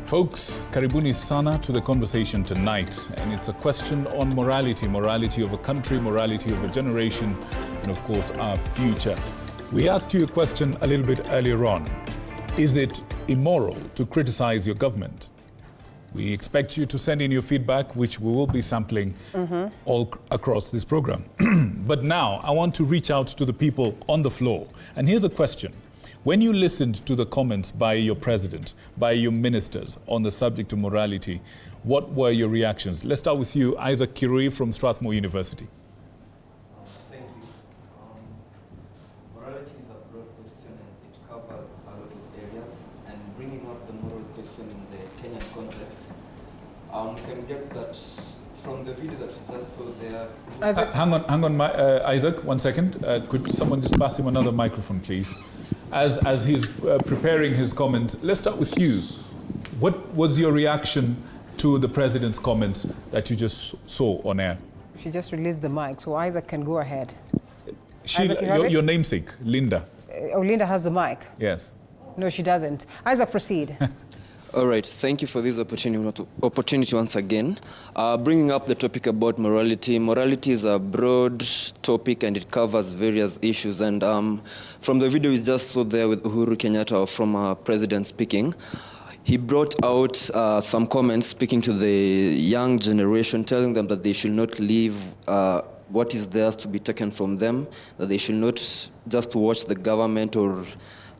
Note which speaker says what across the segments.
Speaker 1: Folks, karibuni sana to the conversation tonight, and it's a question on morality, morality of a country, morality of a generation, and of course our future. We asked you a question a little bit earlier on. Is it immoral to criticize your government? We expect you to send in your feedback, which we will be sampling all across this program. But now I want to reach out to the people on the floor. And here's a question. When you listened to the comments by your president, by your ministers on the subject of morality, what were your reactions? Let's start with you, Isaac Kirui from Strathmore University.
Speaker 2: Thank you. Morality is a broad question and it covers a lot of areas. And bringing up the moral question in the Kenyan context, we can get that from the video that we just saw there.
Speaker 1: Hang on, Isaac, 1 second. Could someone just pass him another microphone, please? As he's preparing his comments, let's start with you. What was your reaction to the president's comments that you just saw on air?
Speaker 3: She just released the mic, so Isaac can go ahead.
Speaker 1: Your namesake, Linda.
Speaker 3: Oh, Linda has the mic.
Speaker 1: Yes.
Speaker 3: No, she doesn't. Isaac, proceed.
Speaker 2: All right, thank you for this opportunity once again. Bringing up the topic about morality. Morality is a broad topic and it covers various issues. And from the video we just saw there with Uhuru Kenyatta from President speaking, he brought out some comments speaking to the young generation, telling them that they should not leave what is theirs to be taken from them, that they should not just watch the government or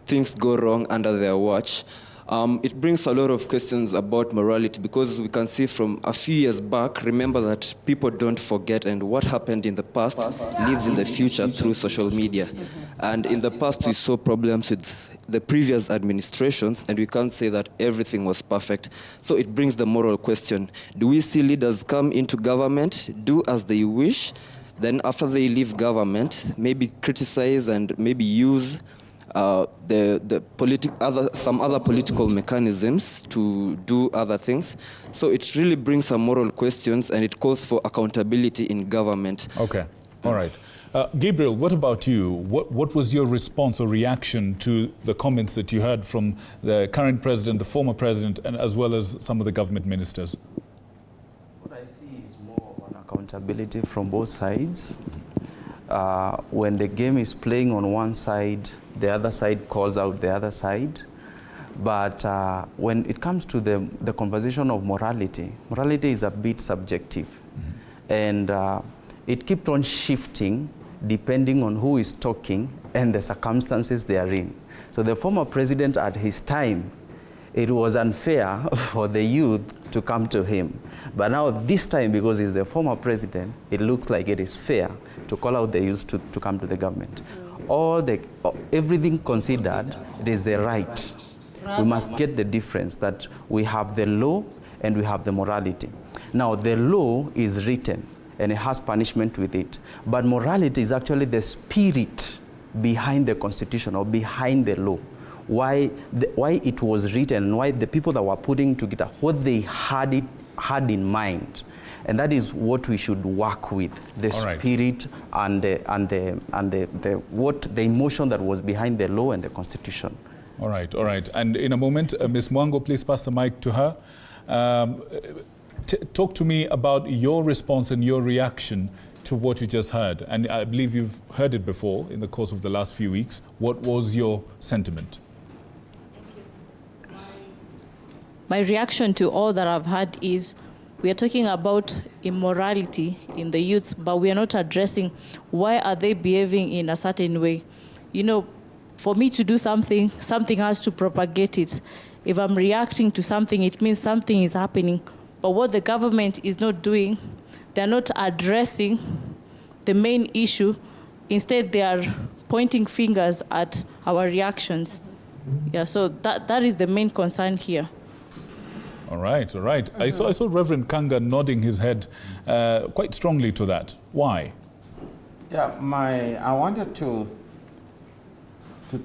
Speaker 2: things go wrong under their watch. It brings a lot of questions about morality because we can see from a few years back, remember that people don't forget, and what happened in the past lives in the future through social media. And in the past we saw problems with the previous administrations and we can't say that everything was perfect. So it brings the moral question. Do we see leaders come into government, do as they wish, then after they leave government, maybe criticize and maybe use some other political mechanisms to do other things. So it really brings some moral questions and it calls for accountability in government.
Speaker 1: Okay, all right. Gabriel, what about you? What was your response or reaction to the comments that you heard from the current president, the former president, and as well as some of the government ministers?
Speaker 4: What I see is more of an accountability from both sides. When the game is playing on one side, the other side calls out the other side. But when it comes to the conversation of morality, morality is a bit subjective. And it keeps on shifting depending on who is talking and the circumstances they are in. So the former president at his time, it was unfair for the youth to come to him. But now this time, because he's the former president, it looks like it is fair to call out the youth to come to the government. Everything considered, it is the right. We must get the difference that we have the law and we have the morality. Now the law is written and it has punishment with it. But morality is actually the spirit behind the constitution or behind the law. Why it was written and why the people that were putting together, what they had in mind. And that is what we should work with, the spirit and the emotion that was behind the law and the constitution.
Speaker 1: All right. And in a moment, Ms. Mwango, please pass the mic to her. Talk to me about your response and your reaction to what you just heard. And I believe you've heard it before in the course of the last few weeks. What was your sentiment?
Speaker 5: My reaction to all that I've heard is we are talking about immorality in the youth, but we are not addressing why are they behaving in a certain way. You know, for me to do something has to propagate it. If I'm reacting to something, it means something is happening. But what the government is not doing, they're not addressing the main issue. Instead, they are pointing fingers at our reactions. Yeah, so that is the main concern here.
Speaker 1: All right. I saw Reverend Kanga nodding his head quite strongly to that. Why?
Speaker 6: Yeah, I wanted to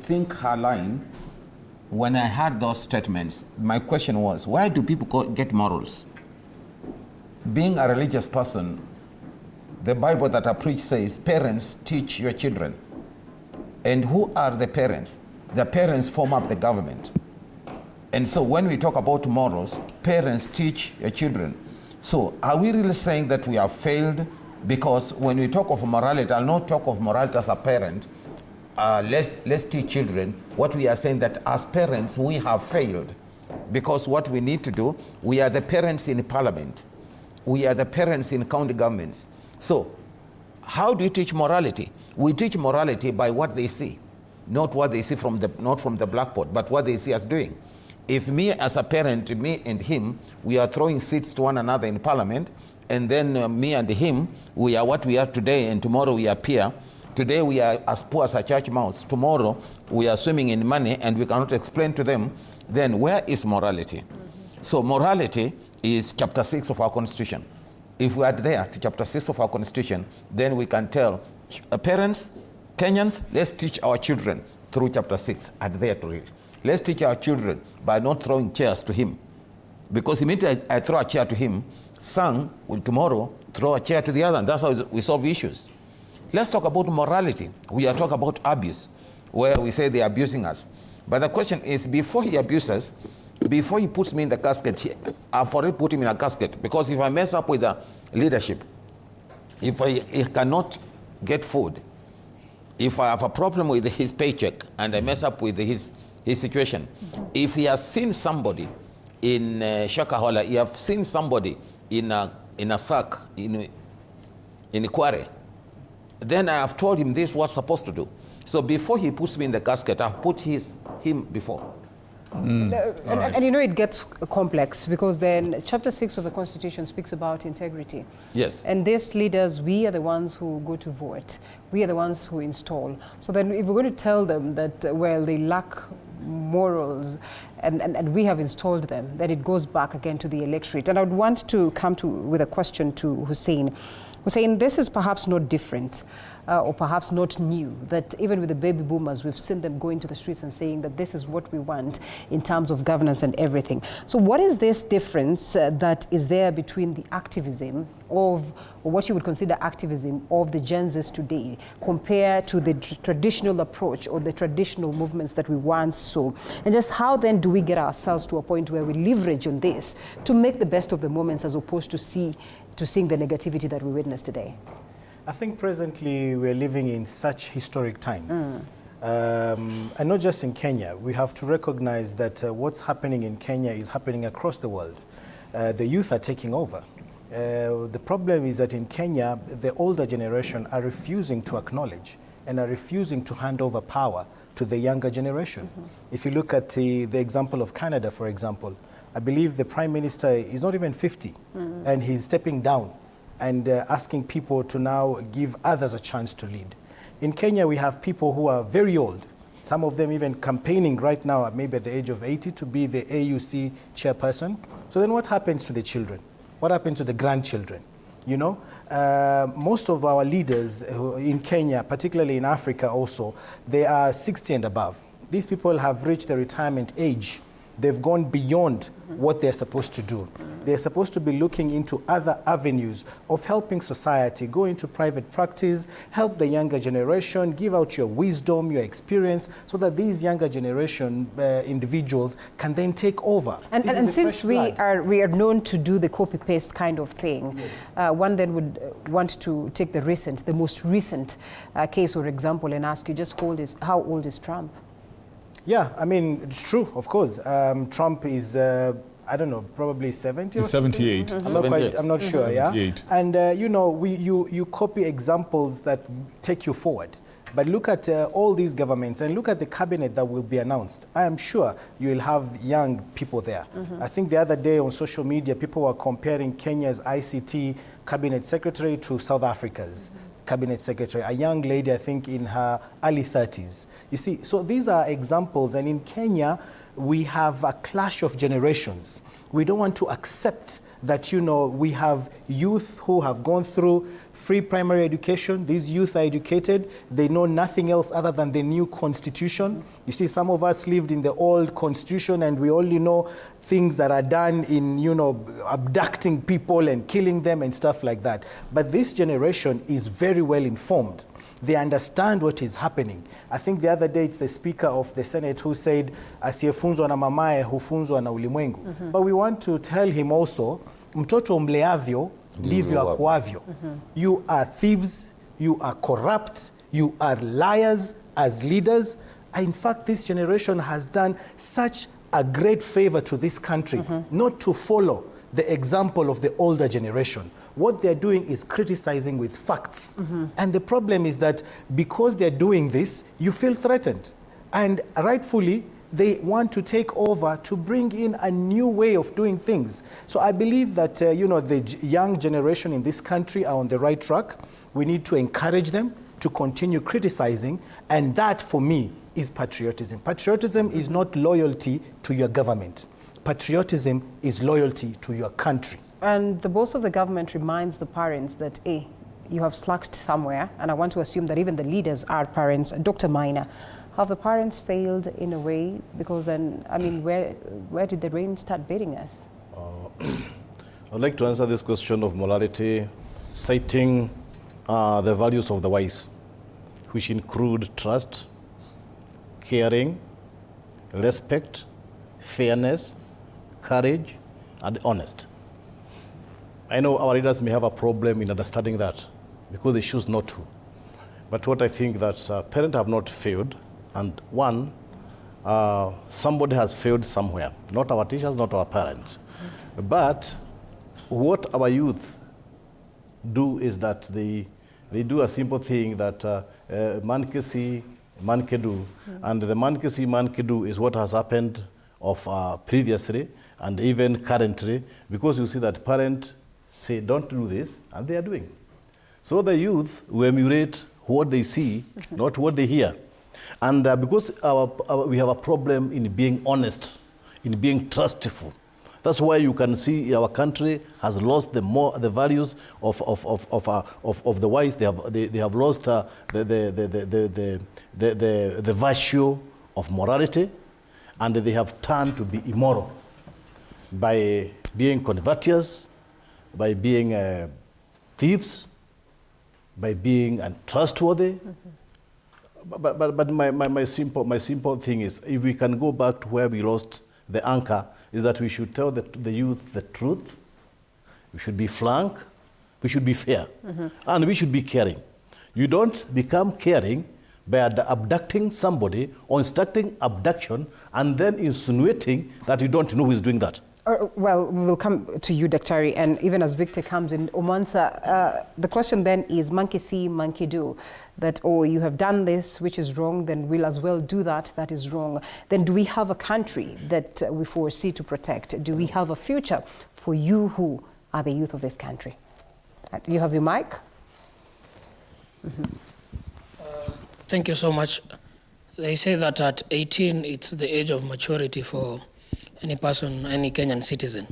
Speaker 6: think her line. When I heard those statements, my question was, why do people get morals? Being a religious person, the Bible that I preach says, parents teach your children. And who are the parents? The parents form up the government. And so when we talk about morals, parents teach your children. So are we really saying that we have failed? Because when we talk of morality, I'll not talk of morality as a parent. Let's teach children. What we are saying that as parents, we have failed. Because what we need to do, we are the parents in parliament. We are the parents in county governments. So how do you teach morality? We teach morality by what they see. Not what they see not from the blackboard, but what they see us doing. If me as a parent, me and him, we are throwing seats to one another in parliament, and then me and him, we are what we are today, and tomorrow we appear. Today we are as poor as a church mouse. Tomorrow we are swimming in money and we cannot explain to them, then where is morality? So morality is chapter 6 of our constitution. If we adhere to chapter 6 of our constitution, then we can tell parents, Kenyans, let's teach our children through chapter 6, adhere to it. Let's teach our children by not throwing chairs to him. Because immediately I throw a chair to him, son will tomorrow throw a chair to the other, and that's how we solve issues. Let's talk about morality. We are talking about abuse, where we say they're abusing us. But the question is, before he abuses, before he puts me in the casket, I've already put him in a casket. Because if I mess up with the leadership, if he cannot get food, if I have a problem with his paycheck and I mess up with his situation, if he has seen somebody in Shakahola, he has seen somebody in a sack, in a quarry, then I have told him this is what's supposed to do. So before he puts me in the casket, I've put him before.
Speaker 3: And you know, it gets complex because then chapter 6 of the Constitution speaks about integrity.
Speaker 6: Yes.
Speaker 3: And these leaders, we are the ones who go to vote. We are the ones who install. So then if we're going to tell them that, well, they lack morals and we have installed them, then it goes back again to the electorate. And I would want to come with a question to Hussein. Hussein, this is perhaps not different or perhaps not new, that even with the baby boomers, we've seen them going to the streets and saying that this is what we want in terms of governance and everything. So what is this difference that is there between the activism of, or what you would consider activism of the Gen Zs today compared to the traditional approach or the traditional movements that we once saw? And just how then do we get ourselves to a point where we leverage on this to make the best of the moments as opposed to seeing the negativity that we witness today?
Speaker 7: I think presently we're living in such historic times. And not just in Kenya. We have to recognize that what's happening in Kenya is happening across the world. The youth are taking over. The problem is that in Kenya, the older generation are refusing to acknowledge and are refusing to hand over power to the younger generation. If you look at the example of Canada, for example, I believe the Prime Minister is not even 50, and he's stepping down and asking people to now give others a chance to lead. In Kenya, we have people who are very old, some of them even campaigning right now, maybe at the age of 80, to be the AUC chairperson. So then what happens to the children? What happens to the grandchildren? You know, most of our leaders in Kenya, particularly in Africa also, they are 60 and above. These people have reached the retirement age. They've gone beyond what they're supposed to do. They're supposed to be looking into other avenues of helping society, go into private practice, help the younger generation, give out your wisdom, your experience, so that these younger generation individuals can then take over.
Speaker 3: And since we are known to do the copy-paste kind of thing, yes. One then would want to take the most recent case or example and ask you, just how old is Trump?
Speaker 7: Yeah, I mean, it's true, of course. Trump is, I don't know, probably 70 or
Speaker 1: 78.
Speaker 7: I'm not sure, yeah? And, you know, you copy examples that take you forward. But look at all these governments and look at the cabinet that will be announced. I am sure you will have young people there. I think the other day on social media, people were comparing Kenya's ICT cabinet secretary to South Africa's cabinet secretary, a young lady, I think, in her early 30s. You see, so these are examples. And in Kenya, we have a clash of generations. We don't want to accept that, you know, we have youth who have gone through free primary education. These youth are educated. They know nothing else other than the new constitution. You see, some of us lived in the old constitution and we only know things that are done in, you know, abducting people and killing them and stuff like that. But this generation is very well informed. They understand what is happening. I think the other day it's the Speaker of the Senate who said, asiyefunzwa na mamaye hufunzwa na ulimwengu. But we want to tell him also, mtoto mleavyo ndivyo akuavyo. You are thieves, you are corrupt, you are liars as leaders. In fact, this generation has done such a great favor to this country not to follow the example of the older generation. What they're doing is criticizing with facts. And the problem is that because they're doing this, you feel threatened. And rightfully, they want to take over to bring in a new way of doing things. So I believe that the young generation in this country are on the right track. We need to encourage them to continue criticizing, and that for me is patriotism. Patriotism is not loyalty to your government. Patriotism is loyalty to your country.
Speaker 3: And the boss of the government reminds the parents that, hey, you have slacked somewhere, and I want to assume that even the leaders are parents. Dr. Maina, have the parents failed in a way? Because then, I mean, where did the rain start beating us?
Speaker 8: I'd like to answer this question of morality, citing the values of the wise, which include trust, caring, respect, fairness, courage, and honest. I know our leaders may have a problem in understanding that because they choose not to. But what I think that parents have not failed, and one, somebody has failed somewhere, not our teachers, not our parents. But what our youth do is that they do a simple thing that man can see, man can do. And the man can see, man can do is what has happened of previously and even currently, because you see that parents say, don't do this, and they are doing. So the youth will emulate what they see, not what they hear. And because we have a problem in being honest, in being trustful, that's why you can see our country has lost the values of the wise. They have lost the virtue of morality, and they have turned to be immoral by being converters, by being thieves, by being untrustworthy. But my simple thing is, if we can go back to where we lost the anchor, is that we should tell the youth the truth. We should be frank. We should be fair. And we should be caring. You don't become caring by abducting somebody or instructing abduction and then insinuating that you don't know who is doing that.
Speaker 3: Well, we'll come to you, Daktari, and even as Victor comes in, Omansa, the question then is monkey see, monkey do. That, oh, you have done this, which is wrong, then we'll as well do that, that is wrong. Then do we have a country that we foresee to protect? Do we have a future for you who are the youth of this country? You have your mic.
Speaker 9: Thank you so much. They say that at 18, it's the age of maturity for any person, any Kenyan citizen.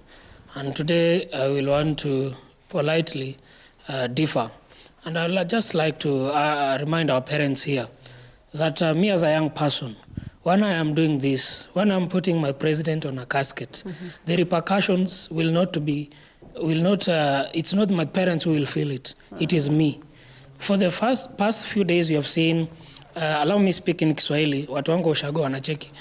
Speaker 9: And today I will want to politely differ. And I would just like to remind our parents here that me as a young person, when I am doing this, when I'm putting my president on a casket, the repercussions will not be, it's not my parents who will feel it, it is me. For the past few days you have seen, allow me speak in Kiswahili, watu wangu ushago wanacheki.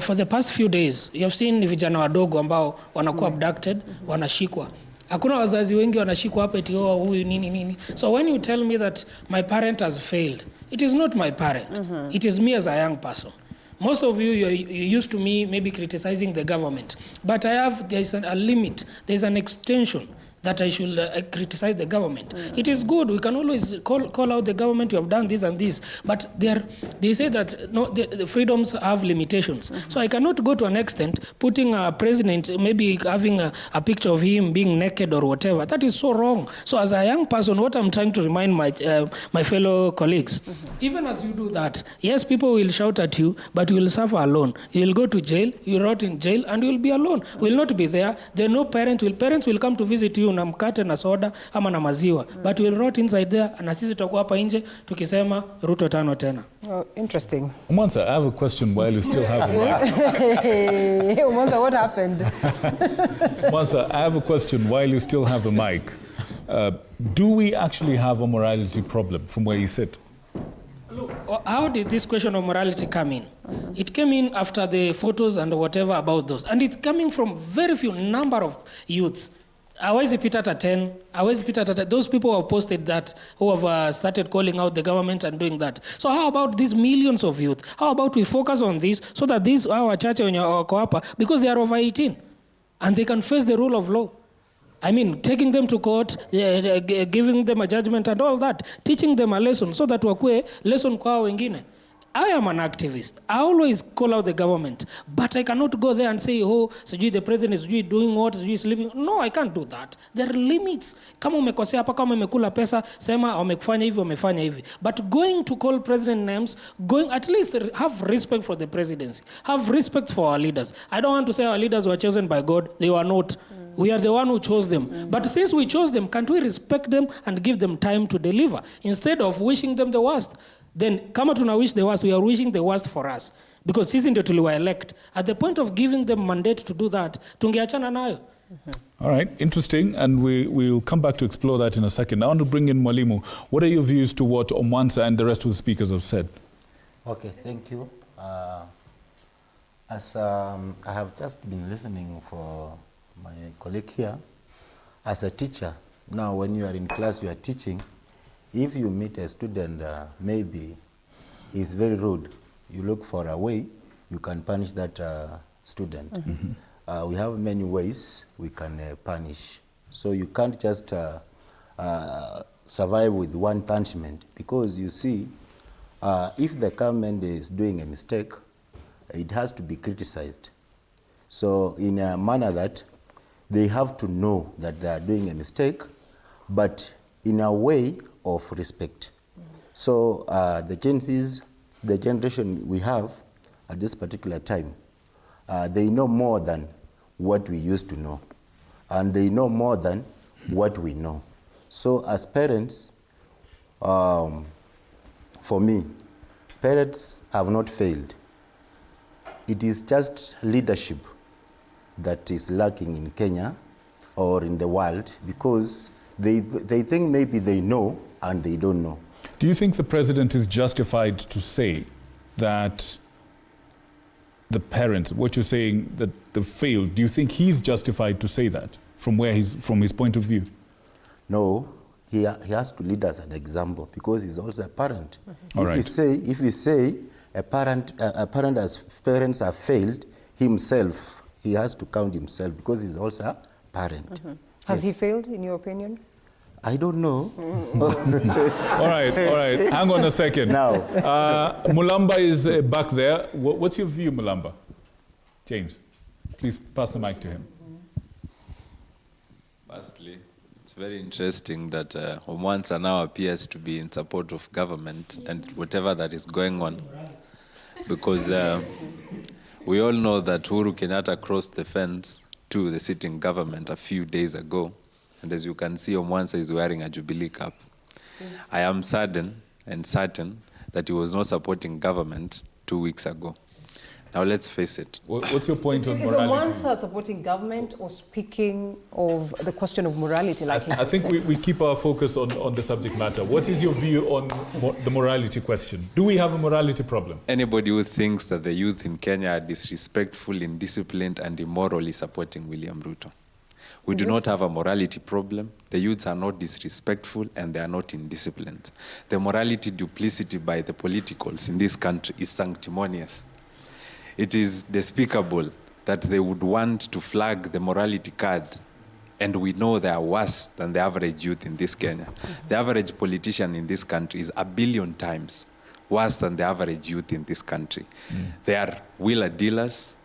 Speaker 9: For the past few days, you have seen vijana wadogo ambao wanakuwa abducted, wanashikwa. Hakuna wazazi wengi wanashikwa hapa eti huyu nini. So when you tell me that my parent has failed, it is not my parent. It is me as a young person. Most of you, you're used to me maybe criticizing the government. But there's a limit, there's an extension that I should criticize the government. It is good, we can always call out the government, you have done this and this, but they say that no, the freedoms have limitations. So I cannot go to an extent putting a president, maybe having a picture of him being naked or whatever. That is so wrong. So as a young person, what I'm trying to remind my fellow colleagues, even as you do that, yes, people will shout at you, but you will suffer alone. You will go to jail, you rot in jail, and you will be alone. You will not be there. No parents will come to visit you na mkate na soda ama na maziwa, but we'll rot inside there, na sisi tutakuwa hapa nje tukisema Ruto tano tena.
Speaker 3: Oh, interesting.
Speaker 1: Umansa, I have a question while you still have the mic.
Speaker 3: Umansa, what happened?
Speaker 1: Umansa, I have a question while you still have the mic. Do we actually have a morality problem from where you sit?
Speaker 9: Look, how did this question of morality come in? It came in after the photos and whatever about those. And it's coming from very few number of youths. Awezi pita hata 10, awezi pita hata 10. Those people who have posted that, who have started calling out the government and doing that. So how about these millions of youth? How about we focus on this so that these our church wenye wako hapa, because they are over 18 and they can face the rule of law. I mean, taking them to court, giving them a judgment and all that, teaching them a lesson so that wakue lesson kwa wengine. I am an activist. I always call out the government, but I cannot go there and say, oh, sijui the president is doing what, sijui sleeping. No, I can't do that. There are limits. Kama umekosea hapa, kama umekula pesa, sema wamekufanya hivi, wamefanya hivi. But going to call president names, going at least have respect for the presidency. Have respect for our leaders. I don't want to say our leaders were chosen by God. They were not. We are the one who chose them. But since we chose them, can't we respect them and give them time to deliver instead of wishing them the worst? Then, kama tuna wish the worst, we are wishing the worst for us. Because sisi ndio tuliwa elect. At the point of giving them mandate to do that, tungeachana nayo.
Speaker 1: All right, interesting, and we'll come back to explore that in a second. I want to bring in Mwalimu. What are your views to what Omwansa and the rest of the speakers have said?
Speaker 6: Okay, thank you. As I have just been listening for my colleague here, as a teacher, now when you are in class, you are teaching, if you meet a student, maybe he's very rude, you look for a way you can punish that student. We have many ways we can punish. So you can't just survive with one punishment, because you see, if the government is doing a mistake, it has to be criticized. So in a manner that they have to know that they are doing a mistake, but in a way of respect. So the Gen Zs, the generation we have at this particular time, they know more than what we used to know, and they know more than what we know. So as parents, for me, parents have not failed. It is just leadership that is lacking in Kenya or in the world, because they think maybe they know and they don't know.
Speaker 1: Do you think the president is justified to say that the parents, what you're saying, that they failed, do you think he's justified to say that from his point of view?
Speaker 6: No, he has to lead as an example, because he's also a parent.
Speaker 1: All right.
Speaker 6: If we say a parent as parents have failed himself, he has to count himself, because he's also a parent.
Speaker 3: Has he failed, in your opinion?
Speaker 6: I don't know.
Speaker 1: All right. Hang on a second.
Speaker 6: Now,
Speaker 1: Mulamba is back there. What's your view, Mulamba? James, please pass the mic to him.
Speaker 10: Firstly, it's very interesting that Omwansa now appears to be in support of government and whatever that is going on, because we all know that Uhuru Kenyatta crossed the fence to the sitting government a few days ago. And as you can see, Omwansa is wearing a Jubilee cap. I am certain that he was not supporting government 2 weeks ago. Now let's face it.
Speaker 1: What's your point on
Speaker 3: Is
Speaker 1: morality?
Speaker 3: Omwansa supporting government or speaking of the question of morality? Like
Speaker 1: I think we keep our focus on the subject matter. What is your view on the morality question? Do we have a morality problem?
Speaker 10: Anybody who thinks that the youth in Kenya are disrespectful, indisciplined, and immoral is supporting William Ruto. We do not have a morality problem. The youths are not disrespectful and they are not indisciplined. The morality duplicity by the politicals in this country is sanctimonious. It is despicable that they would want to flag the morality card, and we know they are worse than the average youth in this Kenya. The average politician in this country is 1 billion times worse than the average youth in this country. They are wheeler dealers.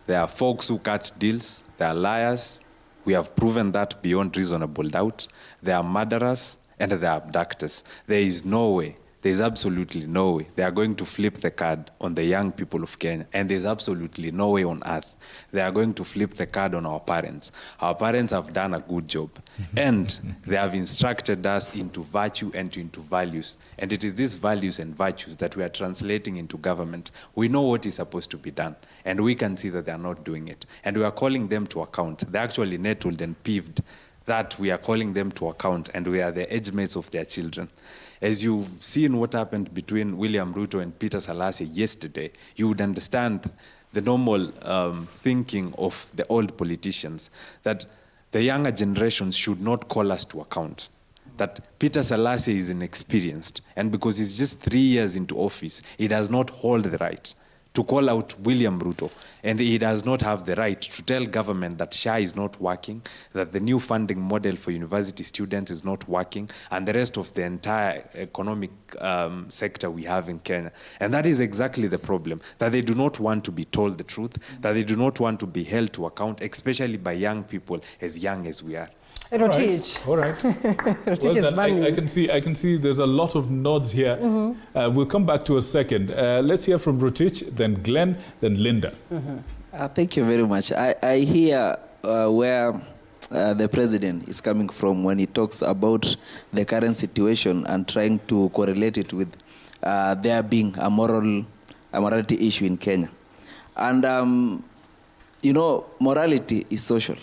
Speaker 10: They are folks who cut deals. They are liars. We have proven that beyond reasonable doubt. They are murderers and they are abductors. There is no way, there is absolutely no way they are going to flip the card on the young people of Kenya, and there is absolutely no way on earth they are going to flip the card on our parents. Our parents have done a good job, and they have instructed us into virtue and into values, and it is these values and virtues that we are translating into government. We know what is supposed to be done, and we can see that they are not doing it, and we are calling them to account. They actually nettled and peeved that we are calling them to account and we are the age mates of their children. As you've seen what happened between William Ruto and Peter Salasya yesterday, you would understand the normal thinking of the old politicians, that the younger generations should not call us to account. That Peter Salasya is inexperienced, and because he's just 3 years into office, he does not hold the right to call out William Ruto, and he does not have the right to tell government that SHA is not working, that the new funding model for university students is not working, and the rest of the entire economic sector we have in Kenya. And that is exactly the problem, that they do not want to be told the truth, that they do not want to be held to account, especially by young people as young as we are.
Speaker 3: Rotich.
Speaker 1: All right.
Speaker 3: Rotich is
Speaker 1: Well,
Speaker 3: burning.
Speaker 1: I can see there's a lot of nods here. We'll come back to a second. Let's hear from Rotich, then Glenn, then Linda.
Speaker 11: Thank you very much. I hear where the president is coming from when he talks about the current situation and trying to correlate it with there being a morality issue in Kenya. And, you know, morality is social.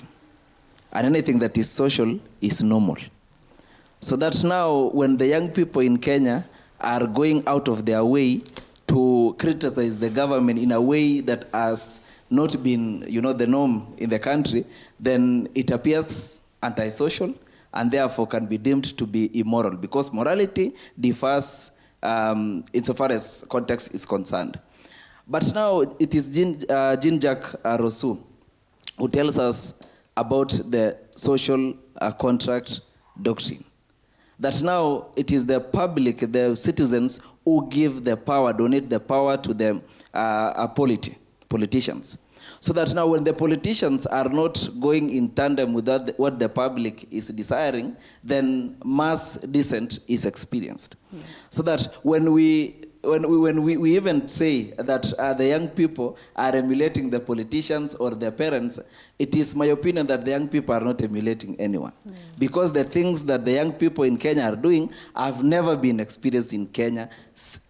Speaker 11: And anything that is social is normal. So that now when the young people in Kenya are going out of their way to criticize the government in a way that has not been, you know, the norm in the country, then it appears antisocial and therefore can be deemed to be immoral, because morality differs insofar as context is concerned. But now it is Jean-Jacques Rousseau who tells us about the social contract doctrine. That now it is the public, the citizens, who give the power, donate the power to the politicians. So that now when the politicians are not going in tandem with what the public is desiring, then mass dissent is experienced. So that when we even say that the young people are emulating the politicians or their parents, it is my opinion that the young people are not emulating anyone. Because the things that the young people in Kenya are doing have never been experienced in Kenya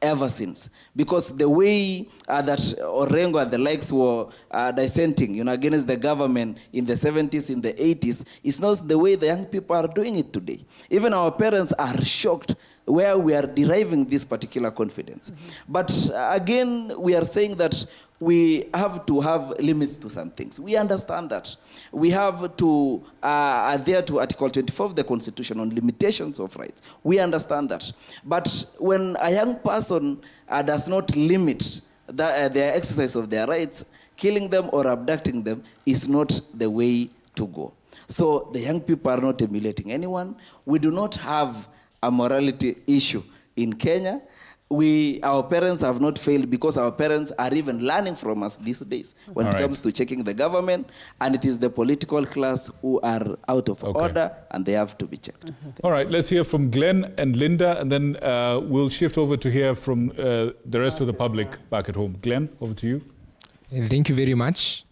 Speaker 11: ever since. Because the way that Orengo and the likes were dissenting, you know, against the government in the 70s, in the 80s, is not the way the young people are doing it today. Even our parents are shocked where we are deriving this particular confidence. But again, we are saying that we have to have limits to some things. We understand that. We have to adhere to Article 24 of the Constitution on limitations of rights. We understand that. But when a young person does not limit their exercise of their rights, killing them or abducting them is not the way to go. So the young people are not emulating anyone. We do not have a morality issue in Kenya. Our parents have not failed, because our parents are even learning from us these days when it comes to checking the government, and it is the political class who are out of order and they have to be checked.
Speaker 1: All right, let's hear from Glenn and Linda, and then we'll shift over to hear from the rest of the public back at home. Glenn, over to you.
Speaker 12: Thank you very much.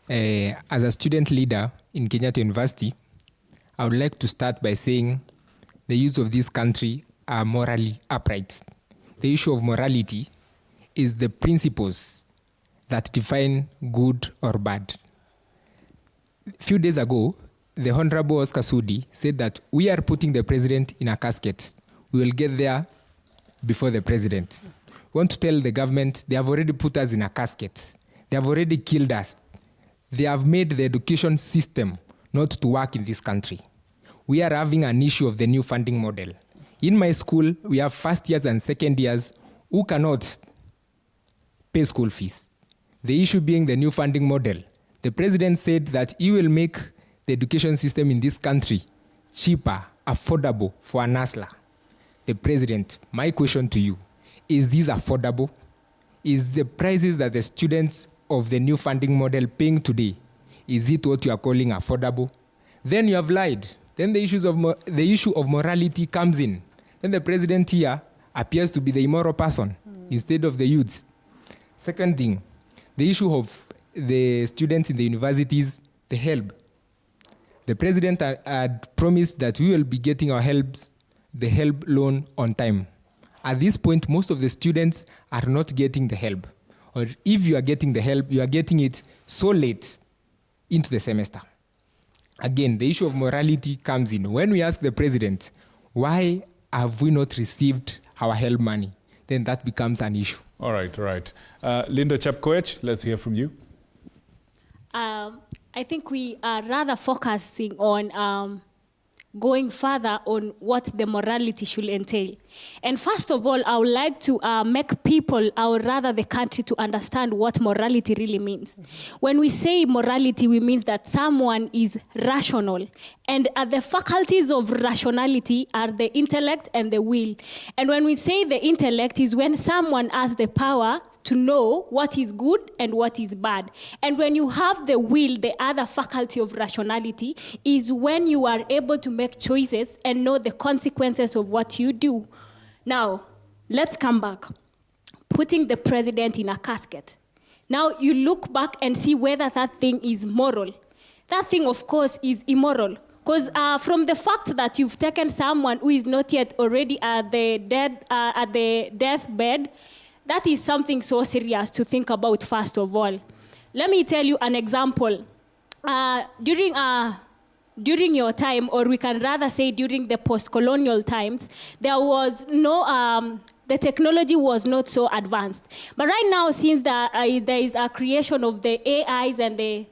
Speaker 12: As a student leader in Kenyatta University, I would like to start by saying the youth of this country are morally upright. The issue of morality is the principles that define good or bad. A few days ago, the Honorable Oscar Sudi said that we are putting the president in a casket. We will get there before the president. We want to tell the government they have already put us in a casket. They have already killed us. They have made the education system not to work in this country. We are having an issue of the new funding model. In my school, we have first years and second years who cannot pay school fees. The issue being the new funding model. The president said that he will make the education system in this country cheaper, affordable for an hustler. The president, my question to you, is this affordable? Is the prices that the students of the new funding model paying today, is it what you are calling affordable? Then you have lied. Then the issue of morality comes in. Then the president here appears to be the immoral person instead of the youths. Second thing, the issue of the students in the universities, the help. The president had promised that we will be getting our the help loan on time. At this point, most of the students are not getting the help. Or if you are getting the help, you are getting it so late into the semester. again, the issue of morality comes in. When we ask the president, why have we not received our help money? Then that becomes an issue.
Speaker 1: All right. Linda Chepkoech, let's hear from you.
Speaker 13: I think we are rather focusing on going further on what the morality should entail. And first of all, I would like to make people, or rather the country, to understand what morality really means. When we say morality, we mean that someone is rational. And the faculties of rationality are the intellect and the will. And when we say the intellect is when someone has the power to know what is good and what is bad. And when you have the will, the other faculty of rationality is when you are able to make choices and know the consequences of what you do. Now, let's come back. Putting the president in a casket. Now, you look back and see whether that thing is moral. That thing, of course, is immoral. Because from the fact that you've taken someone who is not yet already at the deathbed, that is something so serious to think about, first of all. Let me tell you an example. During your time, or we can rather say during the post-colonial times, there was no, the technology was not so advanced. But right now, since there is a creation of the AIs and the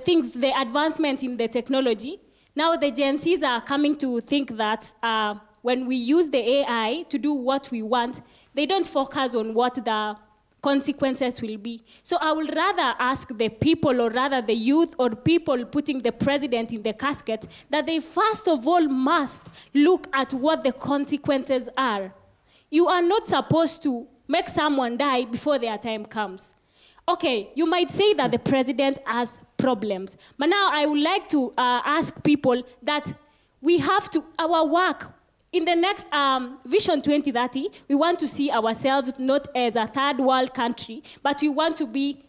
Speaker 13: things, the advancement in the technology, now the Gen Zs are coming to think that when we use the AI to do what we want, they don't focus on what the consequences will be. So I would rather ask the people, or rather the youth or people putting the president in the casket, that they first of all must look at what the consequences are. You are not supposed to make someone die before their time comes. Okay, you might say that the president has problems, but now I would like to ask people that we have to, our work, in the next Vision 2030, we want to see ourselves not as a third world country, but we want to be,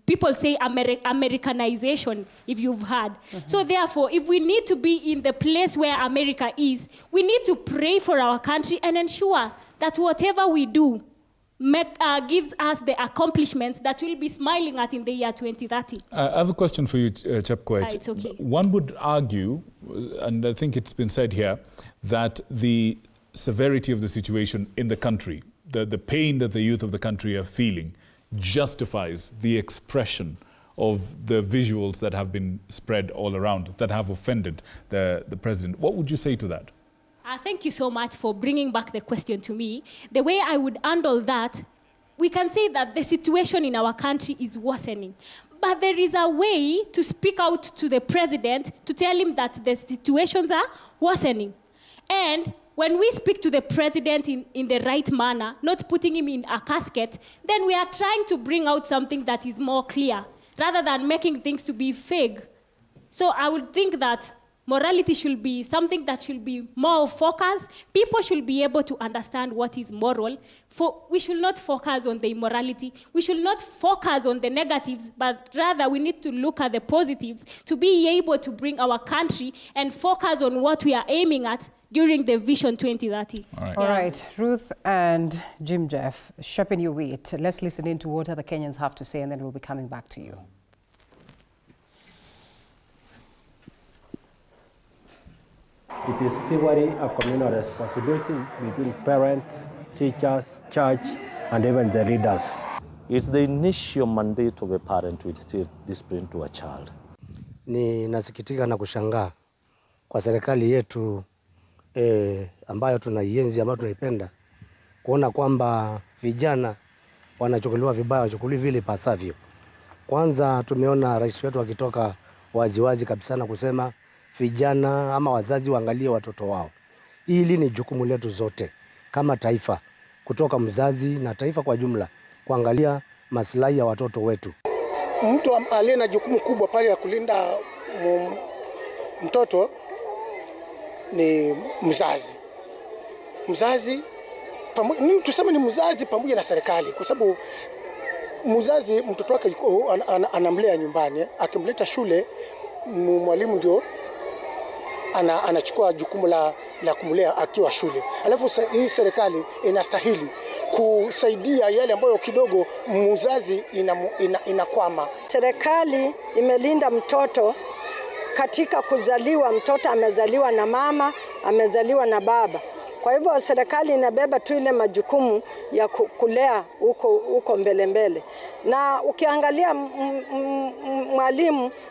Speaker 13: people say Americanization, if you've heard. So therefore, if we need to be in the place where America is, we need to pray for our country and ensure that whatever we do gives us the accomplishments that we'll be smiling at in the year 2030.
Speaker 1: I have a question for you, Chepkoech.
Speaker 13: It's okay.
Speaker 1: One would argue, and I think it's been said here, that the severity of the situation in the country, the pain that the youth of the country are feeling, justifies the expression of the visuals that have been spread all around, that have offended the president. What would you say to that?
Speaker 13: Thank you so much for bringing back the question to me. The way I would handle that, we can say that the situation in our country is worsening. But there is a way to speak out to the president to tell him that the situations are worsening. And when we speak to the president in the right manner, not putting him in a casket, then we are trying to bring out something that is more clear, rather than making things to be vague. So I would think that morality should be something that should be more focused. People should be able to understand what is moral. We should not focus on the immorality. We should not focus on the negatives, but rather we need to look at the positives to be able to bring our country and focus on what we are aiming at during the Vision 2030.
Speaker 1: All right.
Speaker 3: All right, Ruth and Jim Jeff, sharpen your wit. Let's listen in to what other Kenyans have to say, and then we'll be coming back to you.
Speaker 14: It is purely a communal responsibility between parents, teachers, church, and even the leaders.
Speaker 15: It's the initial mandate of a parent to instill discipline to a child.
Speaker 14: Ninasikitika na kushangaa kwa serikali yetu ambayo tunaienzi, ambayo tunaipenda, kuona kwamba vijana wanachukuliwa vibaya, wachukuliwi vile pasavyo. Kwanza tumeona rais wetu akitoka waziwazi kabisa na kusema vijana ama wazazi waangalie watoto wao. Hili ni jukumu letu zote kama taifa, kutoka mzazi na taifa kwa jumla, kuangalia maslahi ya watoto wetu.
Speaker 16: Mtu aliye na jukumu kubwa pale ya kulinda mtoto ni mzazi. Mzazi tuseme ni mzazi pamoja na serikali, kwa sababu mzazi mtoto wake anamlea nyumbani, akimleta shule mwalimu ndio anachukua jukumu la kumlea akiwa shule. Alafu hii serikali inastahili kusaidia yale ambayo kidogo mzazi inakwama.
Speaker 17: Serikali imelinda mtoto katika kuzaliwa, mtoto amezaliwa na mama, amezaliwa na baba. Kwa hivyo serikali inabeba tu ile majukumu ya kulea huko mbele. Na ukiangalia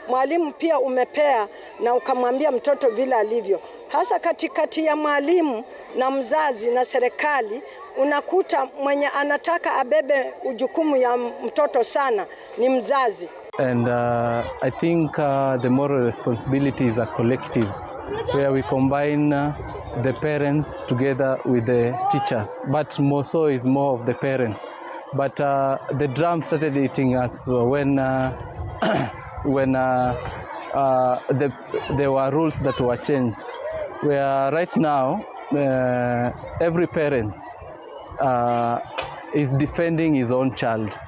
Speaker 17: mwalimu pia umepea na ukamwambia mtoto vile alivyo. Hasa katikati ya mwalimu na mzazi na serikali, unakuta mwenye anataka abebe ujukumu ya mtoto sana ni mzazi.
Speaker 4: And I think the moral responsibility is a collective, where we combine the parents together with the teachers, but more so is more of the parents. But the drum started hitting us when there were rules that were changed, where right now every parent is defending his own child.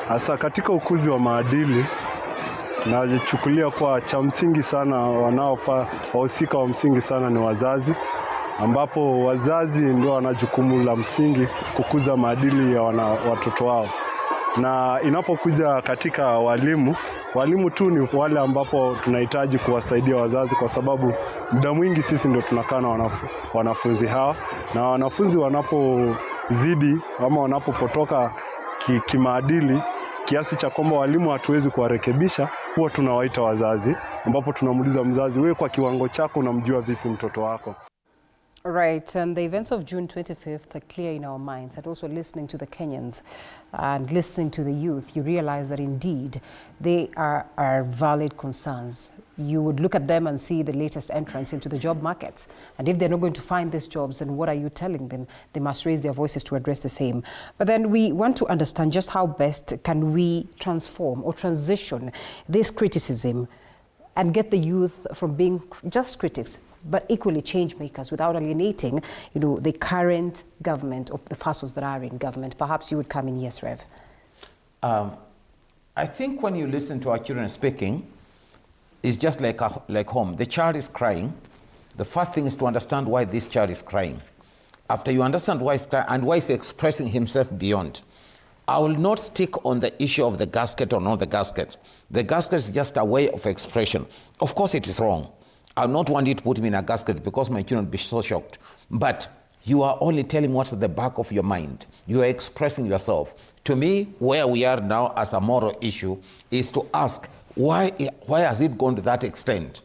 Speaker 18: Hasa katika ukuzi wa maadili, najichukulia kwa cha msingi sana, wanaofaa wahusika wa msingi sana ni wazazi, ambapo wazazi ndio wana jukumu la msingi kukuza maadili ya watoto wao. Na inapokuja katika walimu tu ni wale ambapo tunahitaji kuwasaidia wazazi, kwa sababu muda mwingi sisi ndio tunakaa na wanafunzi hawa, na wanafunzi wanapozidi ama wanapopotoka kimaadili kiasi cha kwamba walimu hatuwezi kuwarekebisha, huwa tunawaita wazazi, ambapo tunamuuliza mzazi, wewe kwa kiwango chako unamjua vipi mtoto wako?
Speaker 3: Right, and the events of June 25th are clear in our minds, and also listening to the Kenyans and listening to the youth, you realize that indeed they are valid concerns. You would look at them and see the latest entrance into the job markets. And if they're not going to find these jobs, then what are you telling them? They must raise their voices to address the same. But then we want to understand just how best can we transform or transition this criticism and get the youth from being just critics, but equally change makers, without alienating, the current government or the forces that are in government. Perhaps you would come in, yes, Rev.
Speaker 6: I think when you listen to our children speaking, it's just like home. The child is crying. The first thing is to understand why this child is crying. After you understand why he's crying and why he's expressing himself beyond, I will not stick on the issue of the gasket or not the gasket. The gasket is just a way of expression. Of course it is wrong. I not want you to put me in a gasket because my children will be so shocked. But you are only telling what's at the back of your mind. You are expressing yourself. To me, where we are now as a moral issue is to ask, why has it gone to that extent?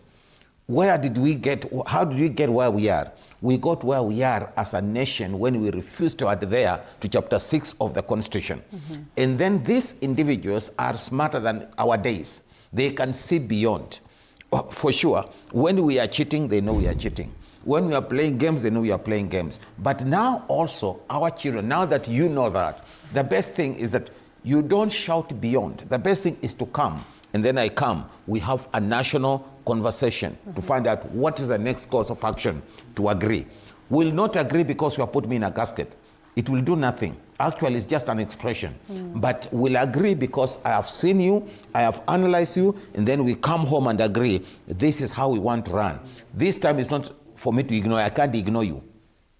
Speaker 6: How did we get where we are? We got where we are as a nation when we refused to adhere to Chapter 6 of the Constitution. Mm-hmm. And then these individuals are smarter than our days. They can see beyond. For sure, when we are cheating, they know we are cheating. When we are playing games, they know we are playing games. But now also, our children, now that you know that, the best thing is that you don't shout beyond. The best thing is to come. And then I come, we have a national conversation to find out what is the next course of action to agree. We'll not agree because you have put me in a gasket. It will do nothing. Actually, it's just an expression. But we'll agree because I have seen you, I have analyzed you, and then we come home and agree, this is how we want to run. This time is not for me to ignore. I can't ignore you.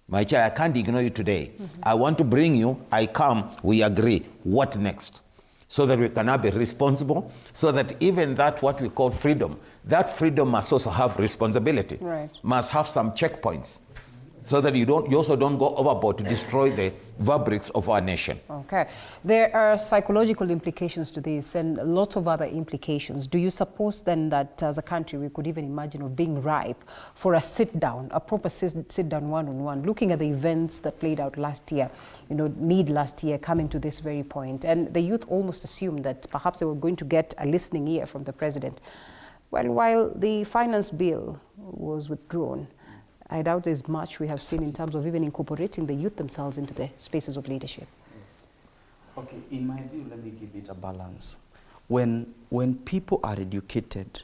Speaker 6: My child, I can't ignore you today. I want to bring you, I come, we agree. What next? So that we can be responsible, so that even that what we call freedom, that freedom must also have responsibility, must have some checkpoints, so that you also don't go overboard to destroy the fabrics of our nation. Okay.
Speaker 3: There are psychological implications to this and a lot of other implications. Do you suppose then that as a country we could even imagine of being ripe for a sit-down, a proper sit-down one-on-one, looking at the events that played out last year, mid last year, coming to this very point, and the youth almost assumed that perhaps they were going to get a listening ear from the president. Well, while the finance bill was withdrawn, I doubt there's much we have seen in terms of even incorporating the youth themselves into the spaces of leadership.
Speaker 4: Yes. Okay, in my view, let me give it a balance. When people are educated,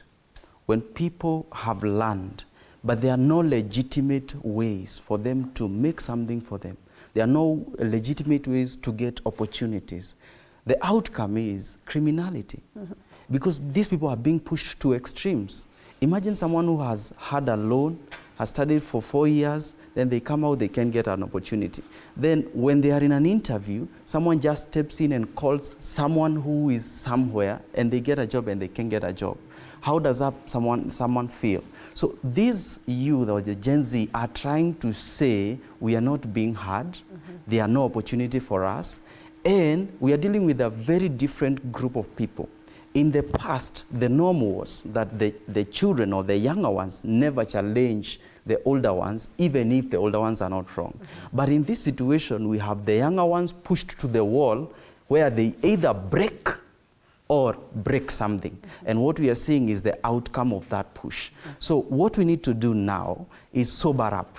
Speaker 4: when people have learned, but there are no legitimate ways for them to make something for them, there are no legitimate ways to get opportunities, the outcome is criminality. Because these people are being pushed to extremes. Imagine someone who has had a loan, has studied for 4 years, then they come out, they can get an opportunity. Then when they are in an interview, someone just steps in and calls someone who is somewhere, and they get a job and they can get a job. How does that someone feel? So these youth or the Gen Z are trying to say we are not being heard, there are no opportunity for us, and we are dealing with a very different group of people. In the past, the norm was that the children or the younger ones never challenge the older ones, even if the older ones are not wrong. But in this situation, we have the younger ones pushed to the wall where they either break or break something. And what we are seeing is the outcome of that push. So what we need to do now is sober up,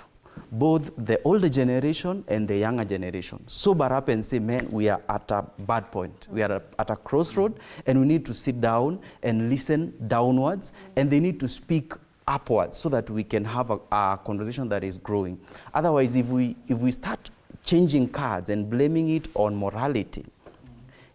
Speaker 4: both the older generation and the younger generation. Sober up and say, man, we are at a bad point. We are at a crossroad, and we need to sit down and listen downwards, and they need to speak upwards so that we can have a conversation that is growing. Otherwise, if we start changing cards and blaming it on morality,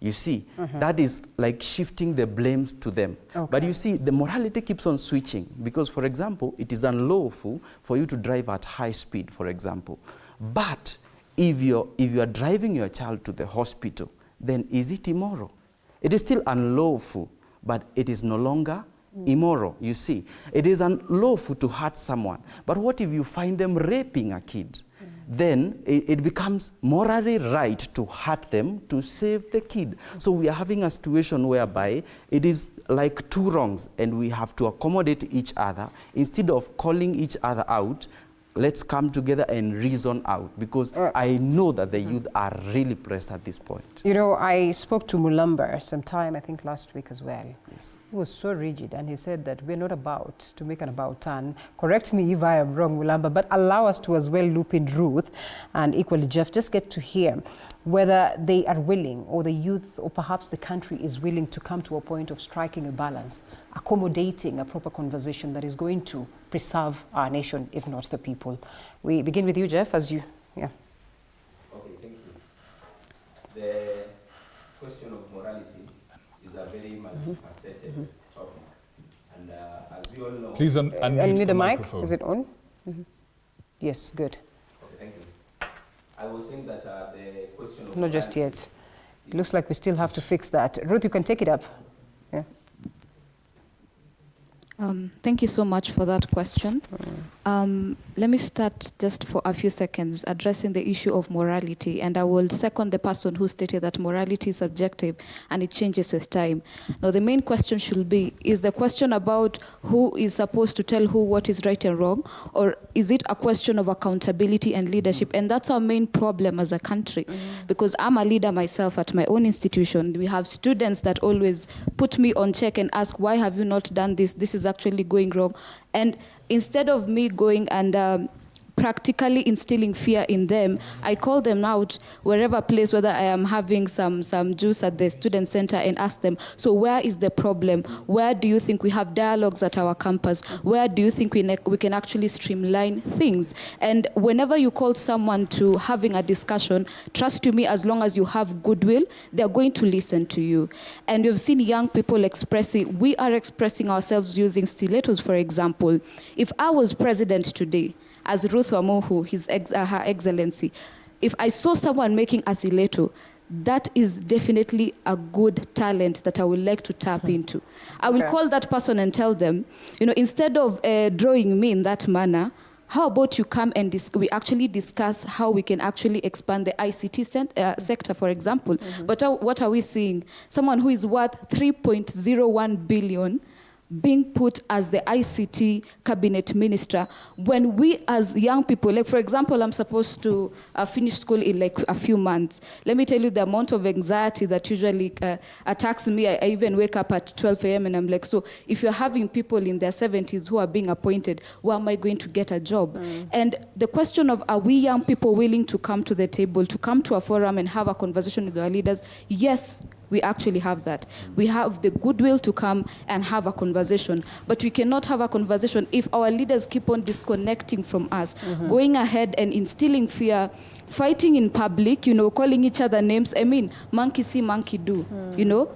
Speaker 4: you see, that is like shifting the blames to them. Okay. But you see, the morality keeps on switching because, for example, it is unlawful for you to drive at high speed, for example. But if you are driving your child to the hospital, then is it immoral? It is still unlawful, but it is no longer immoral, you see. It is unlawful to hurt someone. But what if you find them raping a kid? Then it becomes morally right to hurt them to save the kid. So we are having a situation whereby it is like two wrongs, and we have to accommodate each other. Instead of calling each other out, let's come together and reason out, because I know that the youth are really pressed at this point.
Speaker 3: You know, I spoke to Mulamba sometime, I think last week as well.
Speaker 4: Yes.
Speaker 3: He was so rigid, and he said that we're not about to make an about turn. Correct me if I am wrong, Mulamba, but allow us to as well loop in Ruth and equally Jeff, just get to hear whether they are willing, or the youth, or perhaps the country is willing to come to a point of striking a balance, accommodating a proper conversation that is going to preserve our nation, if not the people. We begin with you, Jeff, as you, yeah.
Speaker 4: Okay, thank you. The question of morality is a very multifaceted topic. And as we all know...
Speaker 1: Please unmute the microphone.
Speaker 3: Is it on? Yes, good.
Speaker 4: Okay, thank you. I was saying that the question of...
Speaker 3: Not just yet. It looks like we still have to fix that. Ruth, you can take it up. Yeah.
Speaker 19: Thank you so much for that question. Let me start just for a few seconds addressing the issue of morality, and I will second the person who stated that morality is subjective and it changes with time. Now, the main question should be, is the question about who is supposed to tell who what is right and wrong, or is it a question of accountability and leadership? And that's our main problem as a country, because I'm a leader myself at my own institution. We have students that always put me on check and ask, why have you not done this? This is actually going wrong. And instead of me going and practically instilling fear in them, I call them out wherever place, whether I am having some juice at the student center, and ask them, so where is the problem? Where do you think we have dialogues at our campus? Where do you think we can actually streamline things? And whenever you call someone to having a discussion, trust me, as long as you have goodwill, they're going to listen to you. And we've seen young people expressing, we are expressing ourselves using stilettos, for example. If I was president today, as Ruth Wamuhu, Her Excellency, if I saw someone making a stiletto, that is definitely a good talent that I would like to tap into. I will call that person and tell them, you know, instead of drawing me in that manner, how about you come and we actually discuss how we can actually expand the ICT sector, for example. But what are we seeing? Someone who is worth 3.01 billion being put as the ICT cabinet minister, when we as young people, like for example, I'm supposed to finish school in like a few months. Let me tell you the amount of anxiety that usually attacks me. I even wake up at 12 a.m. and I'm like, so if you're having people in their 70s who are being appointed, where am I going to get a job? And the question of, are we young people willing to come to the table, to come to a forum and have a conversation with our leaders? Yes, we actually have that. We have the goodwill to come and have a conversation, but we cannot have a conversation if our leaders keep on disconnecting from us, going ahead and instilling fear, fighting in public, you know, calling each other names. I mean, monkey see, monkey do, you know.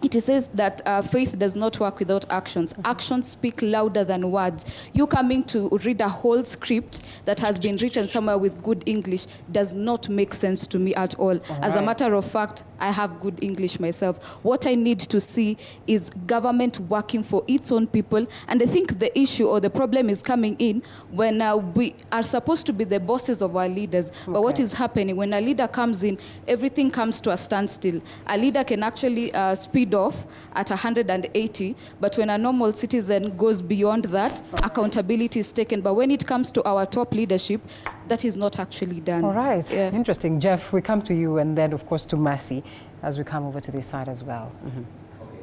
Speaker 19: it says that faith does not work without actions. Actions speak louder than words. You coming to read a whole script that has been written somewhere with good English does not make sense to me at all. As a matter of fact, I have good English myself. What I need to see is government working for its own people. And I think the issue or the problem is coming in when we are supposed to be the bosses of our leaders. But what is happening when a leader comes in, everything comes to a standstill. A leader can actually speed off at 180, but when a normal citizen goes beyond that, accountability is taken. But when it comes to our top leadership, that is not actually done.
Speaker 3: All right, interesting. Jeff, we come to you, and then, of course, to Mercy, as we come over to this side as well.
Speaker 20: Okay,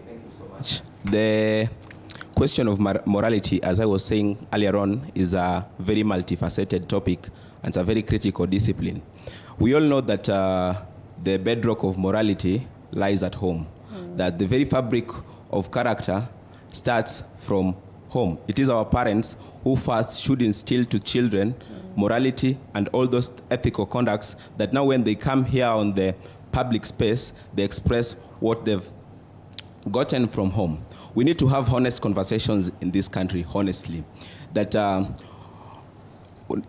Speaker 20: thank you so much. The question of morality, as I was saying earlier on, is a very multifaceted topic, and it's a very critical discipline. We all know that the bedrock of morality lies at home. That the very fabric of character starts from home. It is our parents who first should instill to children morality and all those ethical conducts that now when they come here on the public space, they express what they've gotten from home. We need to have honest conversations in this country, honestly. That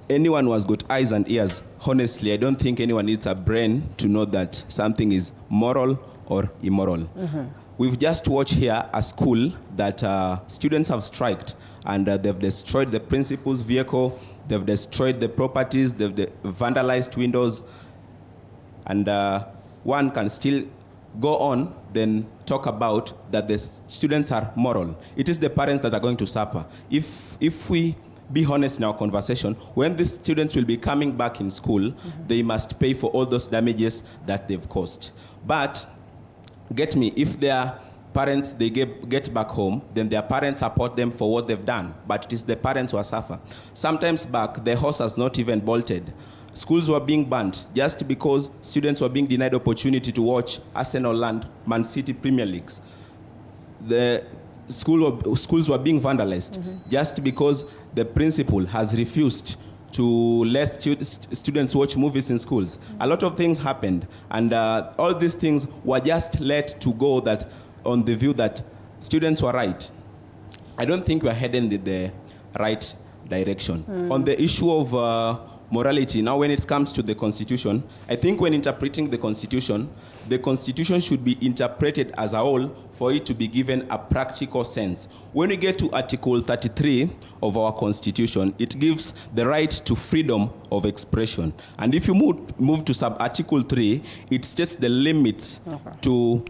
Speaker 20: anyone who has got eyes and ears, honestly, I don't think anyone needs a brain to know that something is moral or immoral. We've just watched here a school that students have striked, and they've destroyed the principal's vehicle, they've destroyed the properties, they've vandalized windows, and one can still go on, then talk about that the students are moral. It is the parents that are going to suffer. If we be honest in our conversation, when the students will be coming back in school, they must pay for all those damages that they've caused. But get me, if their parents, they get back home, then their parents support them for what they've done. But it is the parents who suffer. Sometimes back, the horse has not even bolted. Schools were being banned just because students were being denied opportunity to watch Arsenal and Man City Premier Leagues. The schools were being vandalized just because the principal has refused to let students watch movies in schools. A lot of things happened, and all these things were just let to go that on the view that students were right. I don't think we're heading in the right direction. On the issue of morality, now when it comes to the Constitution, I think when interpreting the Constitution should be interpreted as a whole for it to be given a practical sense. When we get to Article 33 of our Constitution, it gives the right to freedom of expression. And if you move to sub-Article 3, it states the limits to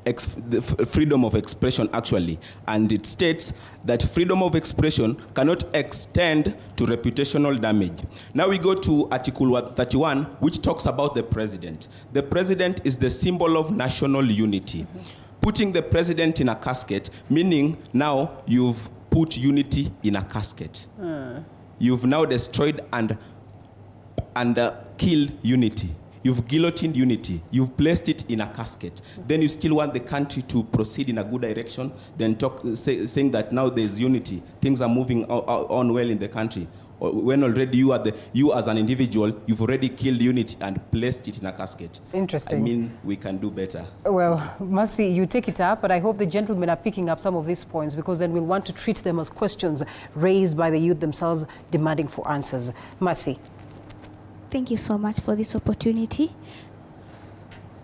Speaker 20: the freedom of expression actually, and it states that freedom of expression cannot extend to reputational damage. Now we go to Article 31, which talks about the president. The president is the symbol of national unity. Putting the president in a casket, meaning now you've put unity in a casket. You've now destroyed and killed unity. You've guillotined unity. You've placed it in a casket. Then you still want the country to proceed in a good direction, then saying that now there's unity. Things are moving on well in the country. When already you as an individual, you've already killed unity and placed it in a casket.
Speaker 3: Interesting.
Speaker 20: I mean, we can do better.
Speaker 3: Well, Mercy, you take it up, but I hope the gentlemen are picking up some of these points, because then we'll want to treat them as questions raised by the youth themselves demanding for answers. Mercy.
Speaker 21: Thank you so much for this opportunity.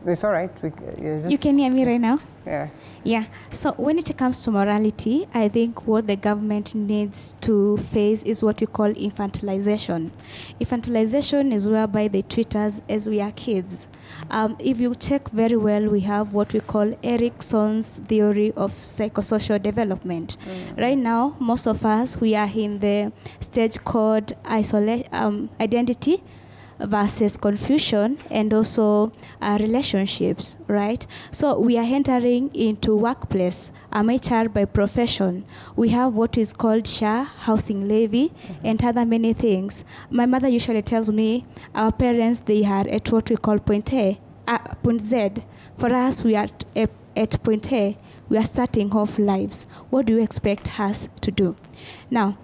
Speaker 3: It's all right.
Speaker 21: You can hear me right now?
Speaker 3: Yeah.
Speaker 21: Yeah. So when it comes to morality, I think what the government needs to face is what we call infantilization. Infantilization is whereby they treat us as we are kids. If you check very well, we have what we call Erikson's theory of psychosocial development. Right now, most of us, we are in the stage called identity versus confusion, and also relationships, right? So we are entering into workplace. I'm HR by profession. We have what is called SHA, housing levy, and other many things. My mother usually tells me our parents, they are at what we call point Z. For us, we are at point A. We are starting off lives. What do you expect us to do? Now,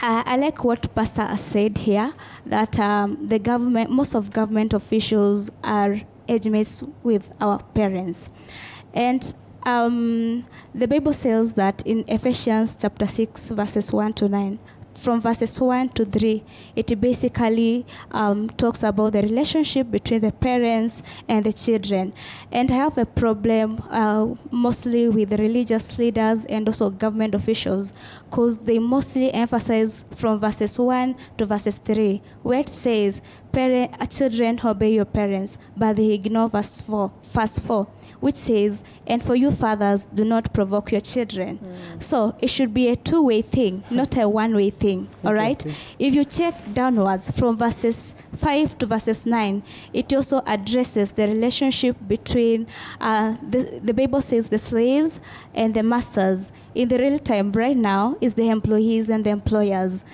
Speaker 21: I like what Pastor has said here, that the government, most of government officials are age mates with our parents. And The Bible says that in Ephesians chapter 6, verses 1 to 9, from verses 1 to 3, it basically talks about the relationship between the parents and the children. And I have a problem mostly with the religious leaders and also government officials, because they mostly emphasize from verses 1 to verses 3, where it says, children obey your parents, but they ignore verse 4, which says, and for you fathers, do not provoke your children. So it should be a two-way thing, not a one-way thing, all right? If you check downwards from verses 5 to verses 9, it also addresses the relationship between, the Bible says, the slaves and the masters. In the real time right now is the employees and the employers.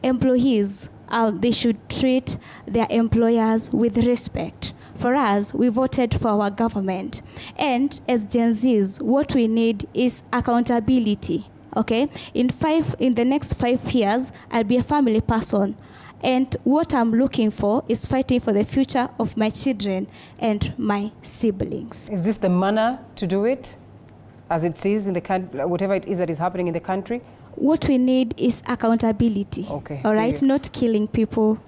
Speaker 21: Employees, they should treat their employers with respect. For us, we voted for our government. And as Gen Zs, what we need is accountability, okay? In the next 5 years, I'll be a family person. And what I'm looking for is fighting for the future of my children and my siblings.
Speaker 3: Is this the manner to do it, as it says in the country, whatever it is that is happening in the country?
Speaker 21: What we need is accountability,
Speaker 3: okay,
Speaker 21: all right? Not killing people.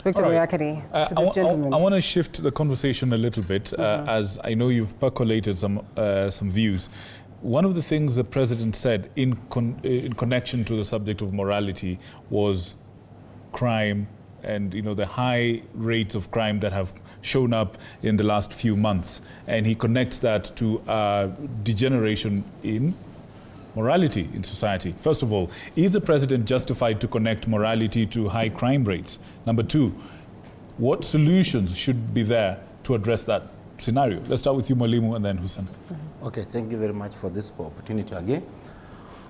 Speaker 3: Victor Muyakari, to this gentleman.
Speaker 1: I want to shift the conversation a little bit, as I know you've percolated some views. One of the things the president said in connection to the subject of morality was crime and the high rates of crime that have shown up in the last few months. And he connects that to degeneration in morality in society. First of all, is the president justified to connect morality to high crime rates? Number two, what solutions should be there to address that scenario? Let's start with you, Mwalimu, and then Hussein.
Speaker 2: Okay, thank you very much for this opportunity again.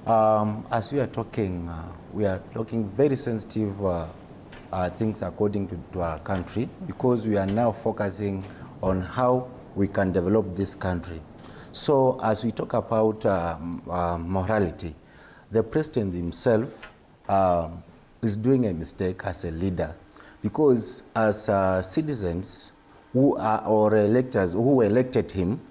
Speaker 2: As we are talking very sensitive things according to our country, because we are now focusing on how we can develop this country. So as we talk about morality, the president himself is doing a mistake as a leader, because as citizens or electors who elected him,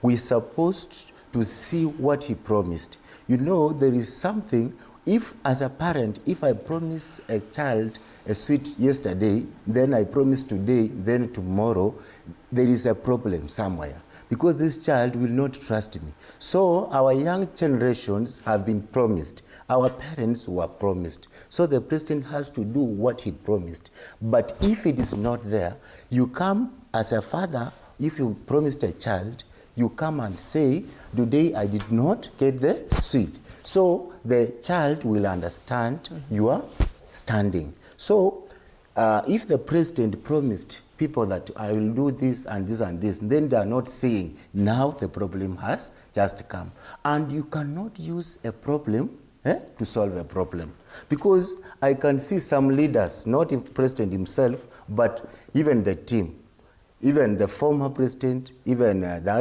Speaker 2: we're supposed to see what he promised. There is something, if as a parent, if I promise a child a sweet yesterday, then I promise today, then tomorrow, there is a problem somewhere, because this child will not trust me. So our young generations have been promised. Our parents were promised. So the president has to do what he promised. But if it is not there, you come as a father, if you promised a child, you come and say, today I did not get the sweet. So the child will understand your standing. So if the president promised people that I will do this and this and this, then they are not saying, now the problem has just come. And you cannot use a problem to solve a problem. Because I can see some leaders, not the president himself, but even the team, even the former president, even the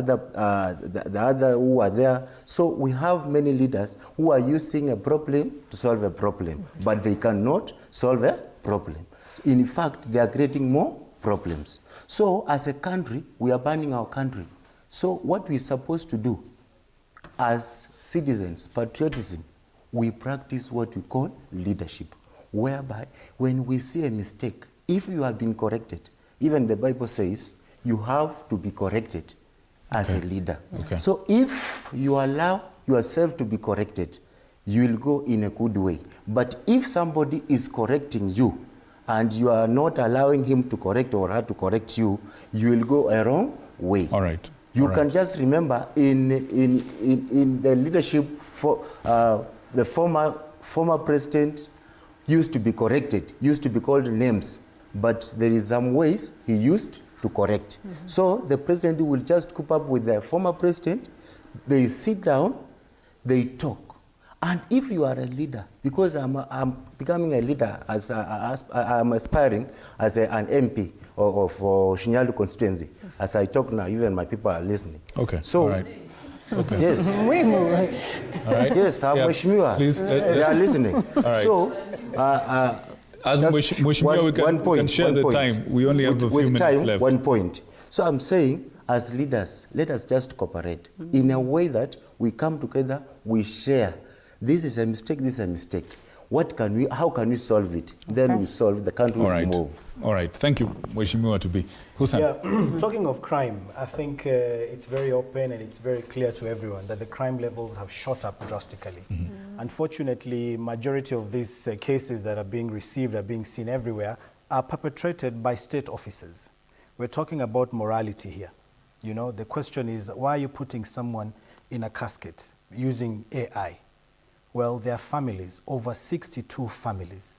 Speaker 2: other who are there. So we have many leaders who are using a problem to solve a problem, but they cannot solve a problem. In fact, they are creating more problems. So as a country, we are burning our country. So what we're supposed to do as citizens, patriotism, we practice what we call leadership, whereby when we see a mistake, if you have been corrected, even the Bible says you have to be corrected as a leader. So if you allow yourself to be corrected, you will go in a good way. But if somebody is correcting you and you are not allowing him to correct or her to correct you, you will go a wrong way.
Speaker 1: All right.
Speaker 2: You can just remember in the leadership, for the former president used to be corrected, used to be called names, but there is some ways he used to correct. So the president will just cope up with the former president, they sit down, they talk. And if you are a leader, because I'm becoming a leader, as I'm aspiring as an MP of Shinyalu constituency, as I talk now, even my people are listening.
Speaker 1: Okay.
Speaker 2: So,
Speaker 1: all right. Okay.
Speaker 2: Yes.
Speaker 1: All right.
Speaker 2: Yes, I'm Mheshimiwa.
Speaker 1: Please.
Speaker 2: They are listening.
Speaker 1: All right.
Speaker 2: So,
Speaker 1: as Mheshimiwa, we can share the time. We only have a few minutes left.
Speaker 2: 1 point. So I'm saying, as leaders, let us just cooperate in a way that we come together, we share. This is a mistake, this is a mistake. How can we solve it? Then we solve, the country will move.
Speaker 1: All right, thank you, Mheshimiwa to be. Hussein.
Speaker 7: Yeah, talking of crime, I think it's very open and it's very clear to everyone that the crime levels have shot up drastically. Unfortunately, majority of these cases that are being received, are being seen everywhere, are perpetrated by state officers. We're talking about morality here. You know, the question is, why are you putting someone in a casket using AI? Well, there are families, over 62 families.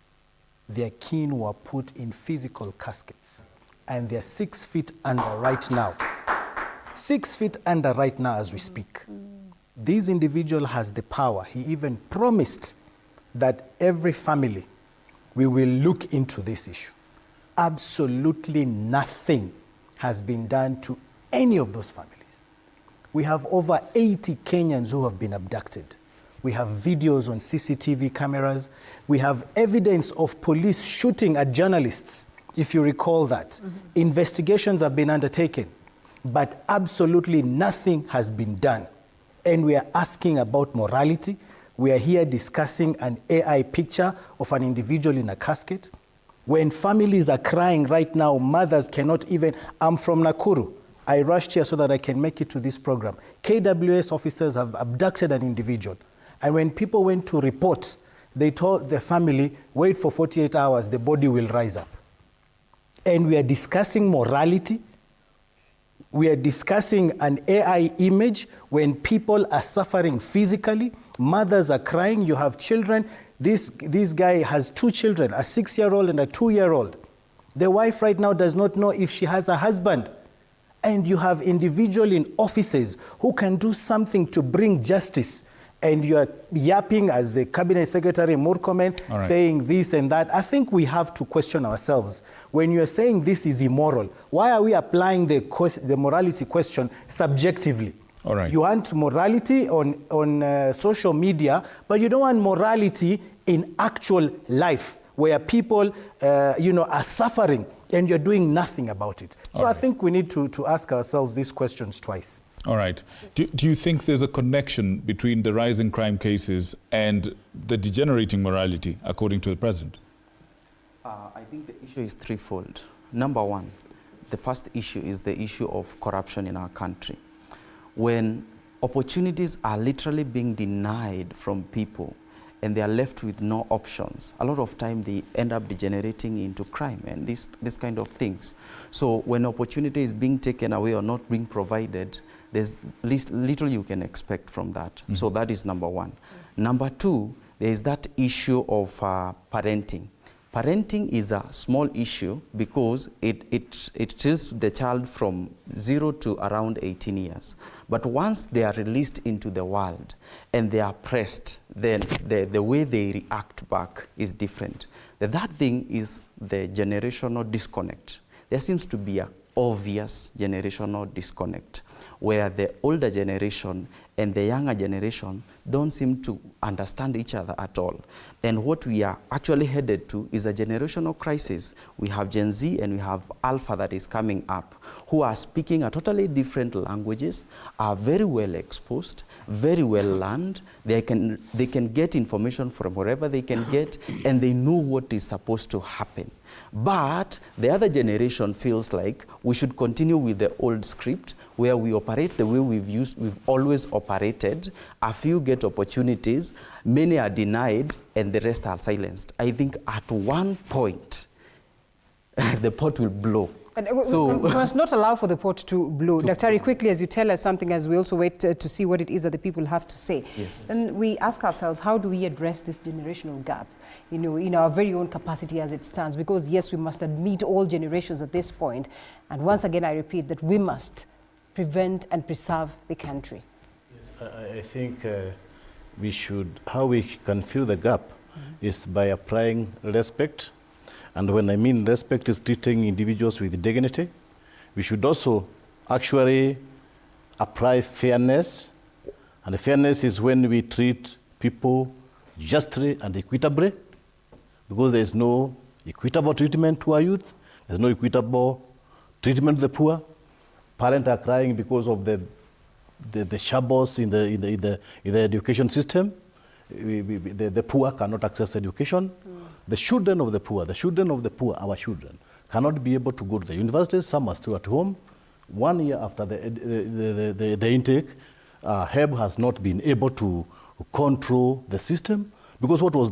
Speaker 7: Their kin were put in physical caskets, and they're 6 feet under right now. 6 feet under right now as we speak. This individual has the power. He even promised that every family, we will look into this issue. Absolutely nothing has been done to any of those families. We have over 80 Kenyans who have been abducted. We have videos on CCTV cameras. We have evidence of police shooting at journalists, if you recall that. Investigations have been undertaken, but absolutely nothing has been done. And we are asking about morality. We are here discussing an AI picture of an individual in a casket. When families are crying right now, mothers cannot even, I'm from Nakuru. I rushed here so that I can make it to this program. KWS officers have abducted an individual. And when people went to report, they told the family, wait for 48 hours, the body will rise up. And we are discussing morality. We are discussing an AI image when people are suffering physically. Mothers are crying, you have children. This guy has 2 children, a 6-year-old and a 2-year-old. The wife right now does not know if she has a husband. And you have individuals in offices who can do something to bring justice. And you are yapping as the Cabinet Secretary Murkomen, saying this and that. I think we have to question ourselves. When you are saying this is immoral, why are we applying the morality question subjectively?
Speaker 1: All right.
Speaker 7: You want morality on social media, but you don't want morality in actual life, where people are suffering and you're doing nothing about it. So I think we need to ask ourselves these questions twice.
Speaker 1: All right. Do you think there's a connection between the rising crime cases and the degenerating morality, according to the president?
Speaker 4: I think the issue is threefold. Number one, the first issue is the issue of corruption in our country. When opportunities are literally being denied from people and they are left with no options, a lot of time they end up degenerating into crime and this kind of things. So when opportunity is being taken away or not being provided, there's little you can expect from that. So that is number one. Number two, there is that issue of parenting. Parenting is a small issue because it treats the child from 0 to around 18 years. But once they are released into the world and they are pressed, then the way they react back is different. The third thing is the generational disconnect. There seems to be an obvious generational disconnect where the older generation and the younger generation don't seem to understand each other at all. And what we are actually headed to is a generational crisis. We have Gen Z and we have Alpha that is coming up, who are speaking a totally different languages, are very well exposed, very well learned. They can get information from wherever they can get, and they know what is supposed to happen. But the other generation feels like we should continue with the old script where we operate the way we've always operated. A few get opportunities, many are denied, and the rest are silenced. I think at one point, the pot will blow.
Speaker 3: So we must not allow for the pot to blow. Daktari, quickly, as you tell us something, as we also wait to see what it is that the people have to say.
Speaker 4: Yes.
Speaker 3: And we ask ourselves, how do we address this generational gap, in our very own capacity as it stands? Because yes, we must admit all generations at this point. And once again, I repeat that we must prevent and preserve the country.
Speaker 8: Yes, I think how we can fill the gap is by applying respect. And when I mean respect is treating individuals with dignity. We should also actually apply fairness. And fairness is when we treat people justly and equitably, because there is no equitable treatment to our youth. There's no equitable treatment to the poor. Parents are crying because of the shambles in the education system. The poor cannot access education. The children of the poor, our children, cannot be able to go to the universities. Some are still at home. 1 year after the intake, HEB has not been able to control the system, because what was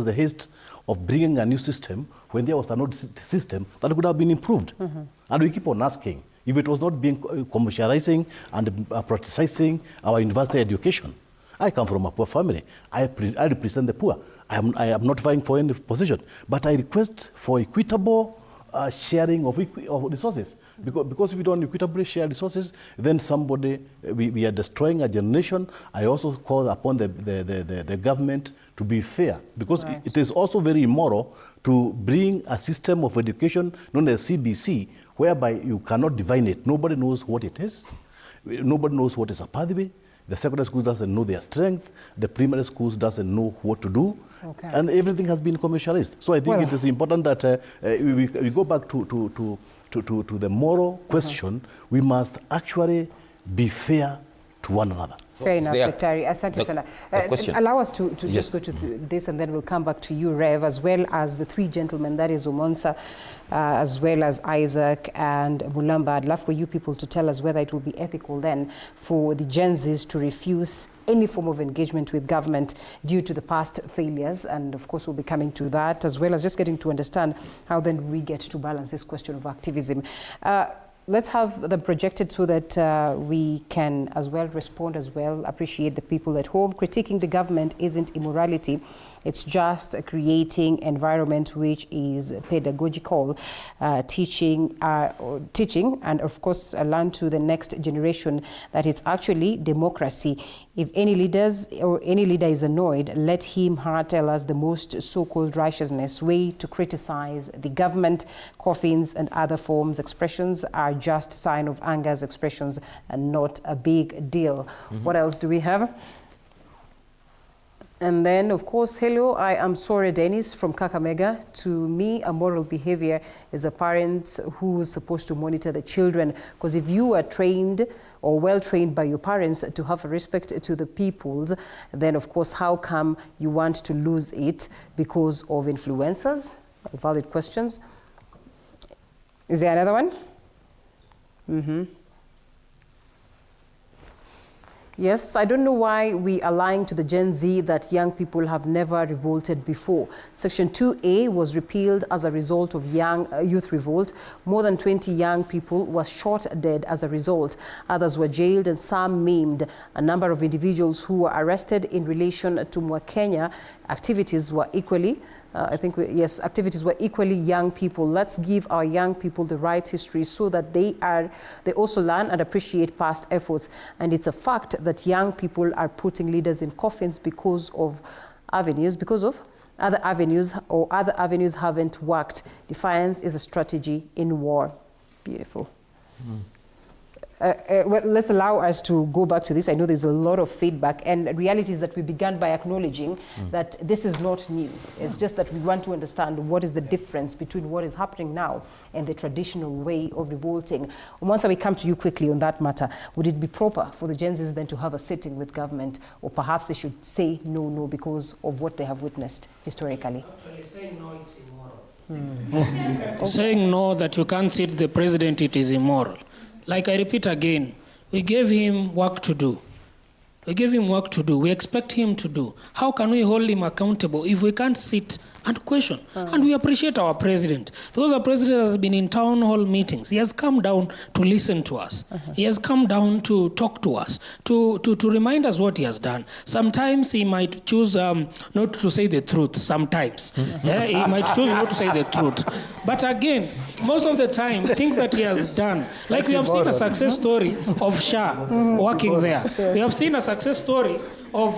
Speaker 8: the haste of bringing a new system when there was an old system that could have been improved? And we keep on asking if it was not being commercializing and prioritizing our university education. I come from a poor family. I represent the poor. I am not vying for any position, but I request for equitable sharing of resources. Because if we don't equitably share resources, then we are destroying a generation. I also call upon the government to be fair, because it is also very immoral to bring a system of education known as CBC, whereby you cannot divine it. Nobody knows what it is. Nobody knows what is a pathway. The secondary schools doesn't know their strength. The primary schools doesn't know what to do. Okay. And everything has been commercialized. So I think it is important that we go back to the moral question. We must actually be fair to one another.
Speaker 3: Fair enough, Daktari. Asante sana. Allow us to
Speaker 6: Yes.
Speaker 3: just go to this, and then we'll come back to you, Rev, as well as the three gentlemen, that is Omonsa, as well as Isaac and Mulamba. I'd love for you people to tell us whether it will be ethical then for the Gen Zs to refuse any form of engagement with government due to the past failures. And of course, we'll be coming to that, as well as just getting to understand how then we get to balance this question of activism. Let's have them projected so that we can as well respond as well, appreciate the people at home. Critiquing the government isn't immorality. It's just creating environment which is pedagogical, teaching, and of course learn to the next generation that it's actually democracy. If any leader is annoyed, let him her tell us the most so-called righteousness way to criticize the government. Coffins and other forms expressions are just sign of anger's expressions and not a big deal. What else do we have? And then, of course, hello, I am Sore Dennis from Kakamega. To me, a moral behavior is a parent who is supposed to monitor the children. Because if you are trained or well-trained by your parents to have a respect to the peoples, then, of course, how come you want to lose it because of influencers? Valid questions. Is there another one? Yes, I don't know why we are lying to the Gen Z that young people have never revolted before. Section 2A was repealed as a result of youth revolt. More than 20 young people were shot dead as a result. Others were jailed and some maimed. A number of individuals who were arrested in relation to Mwakenya activities were equally activities were equally young people. Let's give our young people the right history so that they also learn and appreciate past efforts. And it's a fact that young people are putting leaders in coffins because of other avenues, or other avenues haven't worked. Defiance is a strategy in war. Beautiful. Well, let's allow us to go back to this. I know there's a lot of feedback, and the reality is that we began by acknowledging that this is not new. It's just that we want to understand what is the difference between what is happening now and the traditional way of revolting. Once we come to you quickly on that matter, would it be proper for the Gen Zs then to have a sitting with government, or perhaps they should say no because of what they have witnessed historically?
Speaker 9: Actually, saying no, it's immoral. Saying no, that you can't sit the president, it is immoral. Like I repeat again, we gave him work to do. We expect him to do. How can we hold him accountable if we can't sit and question? And we appreciate our president, because our president has been in town hall meetings. He has come down to listen to us. He has come down to talk to us, to remind us what he has done. Sometimes he might choose not to say the truth. Sometimes he might choose not to say the truth. But again, most of the time, things that he has done, like we have seen a success story of Shah working there. We have seen a success story of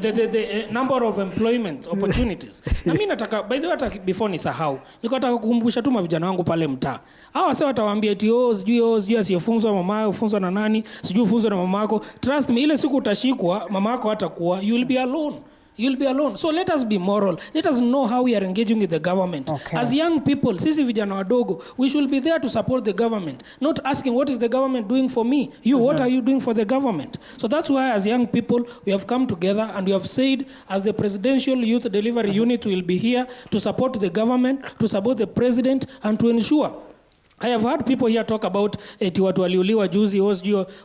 Speaker 9: the number of employment opportunities. Na mimi nataka, by the way, before nisahau, niko nataka kukumbusha tu mavijana wangu pale mtaa. Hao wase watawaambia eti sijui asiyefunzwa mama ufunzwa na nani, sijui ufunzwa na mama yako. Trust me, ile siku utashikwa, mama yako hatakuwa, you will be alone. You'll be alone. So let us be moral. Let us know how we are engaging with the government.
Speaker 3: Okay.
Speaker 9: As young people, sisi vijana wadogo, we should be there to support the government, not asking what is the government doing for me. You, what are you doing for the government? So that's why as young people, we have come together and we have said as the Presidential Youth Delivery Unit will be here to support the government, to support the president, and to ensure. I have heard people here talk about eti watu waliuliwa juzi,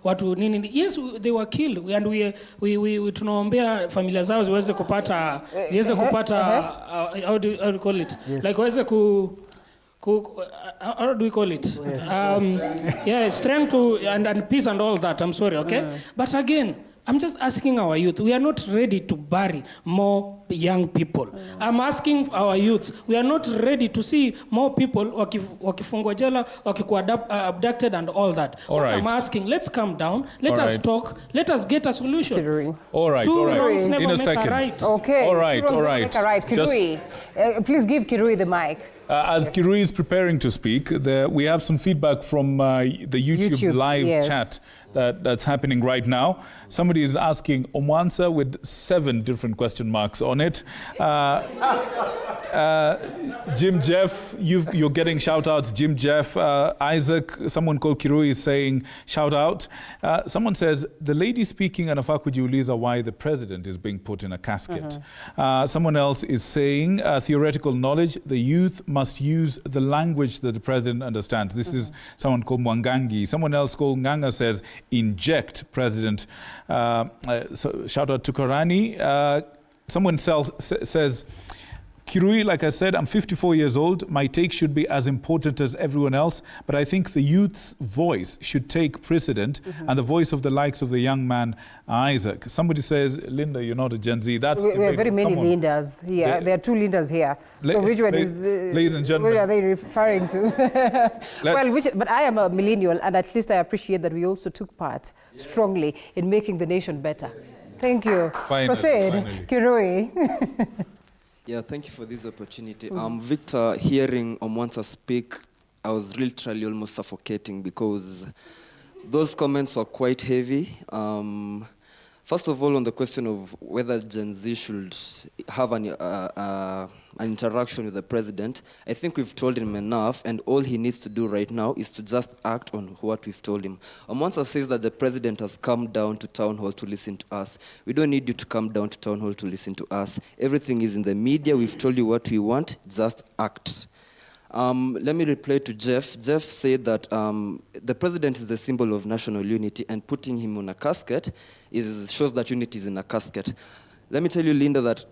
Speaker 9: watu nini. Yes, they were killed, and we tunaombea familia zao ziweze kupata how do you call it? Yes. Like waweze how do we call it? Yeah, strength to and peace and all that. I'm sorry, okay? But again, I'm just asking our youth. We are not ready to bury more young people. I'm asking our youth. We are not ready to see more people wakifungwa jela, wakikuwa abducted and all that.
Speaker 1: All right.
Speaker 9: I'm asking, let's calm down. Let us talk. Let us get a solution.
Speaker 1: All right.
Speaker 9: Two wrongs never
Speaker 1: In a
Speaker 9: make
Speaker 1: second.
Speaker 9: a right.
Speaker 3: Okay.
Speaker 1: All right.
Speaker 3: Two wrongs never make a right. Kirui, please give Kirui the mic.
Speaker 1: As Kirui is preparing to speak, we have some feedback from the YouTube live chat that's happening right now. Somebody is asking Omwansa with 7 different question marks on it. Jim Jeff, you're getting shout-outs. Jim Jeff, Isaac, someone called Kirui is saying shout-out. Someone says, the lady speaking anafaa kujiuliza why the president is being put in a casket. Someone else is saying, theoretical knowledge, the youth must use the language that the president understands. This is someone called Mwangangi. Someone else called Nganga says, inject president. So shout out to Korani. Someone else says, Kirui, like I said, I'm 54 years old. My take should be as important as everyone else, but I think the youth's voice should take precedent and the voice of the likes of the young man, Isaac. Somebody says, Linda, you're not a Gen Z. That's
Speaker 3: we have very many Lindas here. There are 2 Lindas here. So which one is...
Speaker 1: ladies and gentlemen.
Speaker 3: What are they referring to? But I am a millennial, and at least I appreciate that we also took part strongly in making the nation better. Thank you. Proceed, Kirui.
Speaker 5: Yeah, thank you for this opportunity. Victor, hearing Omwansa speak, I was literally almost suffocating because those comments were quite heavy. First of all, on the question of whether Gen Z should have an interaction with the president, I think we've told him enough, and all he needs to do right now is to just act on what we've told him. Omwansa says that the president has come down to town hall to listen to us. We don't need you to come down to town hall to listen to us. Everything is in the media. We've told you what we want. Just act. Let me reply to Jeff. Jeff said that the president is the symbol of national unity, and putting him on a casket shows that unity is in a casket. Let me tell you, Linda, that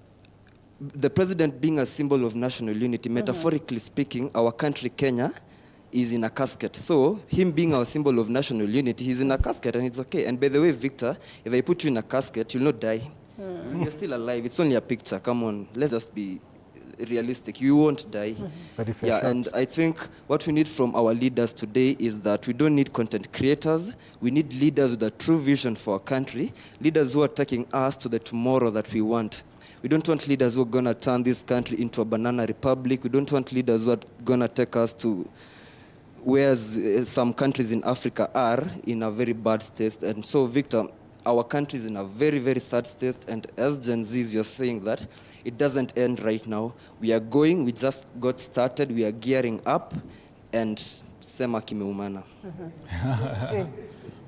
Speaker 5: the president being a symbol of national unity, metaphorically speaking, our country, Kenya, is in a casket. So him being our symbol of national unity, he's in a casket, and it's okay. And by the way, Victor, if I put you in a casket, you'll not die. You're still alive. It's only a picture. Come on, let's just be realistic. You won't die. And I think what we need from our leaders today is that we don't need content creators. We need leaders with a true vision for our country, leaders who are taking us to the tomorrow that we want. We don't want leaders who are going to turn this country into a banana republic. We don't want leaders who are going to take us to where some countries in Africa are in a very bad state. And so, Victor, our country is in a very, very sad state. And as Gen Zs, you're saying that it doesn't end right now. We are going, we just got started, we are gearing up, and sema kimeumana.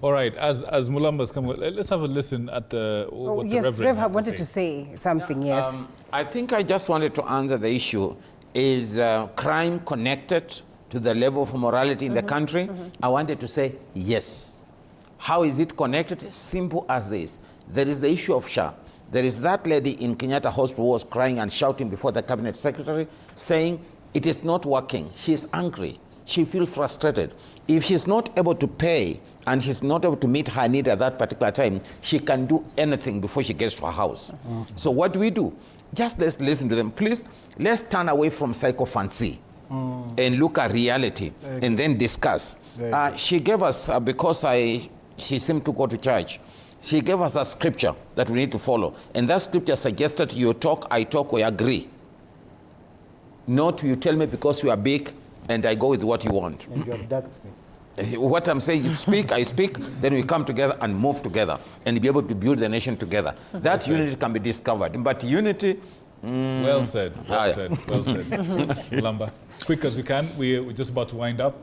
Speaker 1: All right, as Mulamba's come, let's have a listen at what the Reverend
Speaker 3: Rev wanted to say something, yes.
Speaker 6: I think I just wanted to answer the issue. Is crime connected to the level of morality in the country? I wanted to say yes. How is it connected? Simple as this. There is the issue of SHA. There is that lady in Kenyatta Hospital who was crying and shouting before the cabinet secretary, saying it is not working. She is angry. She feels frustrated. If she's not able to pay and she's not able to meet her need at that particular time, she can do anything before she gets to her house. So what do? Just let's listen to them. Please, let's turn away from psychophancy and look at reality and then discuss. She gave us, because she seemed to go to church, she gave us a scripture that we need to follow. And that scripture suggested you talk, I talk, we agree. Not you tell me because you are big and I go with what you want.
Speaker 7: And you abduct me.
Speaker 6: what I'm saying, you speak, I speak, then we come together and move together and be able to build the nation together. That unity can be discovered. But unity...
Speaker 1: Well said, well said, well said. Lamba, quick as we can. We're just about to wind up,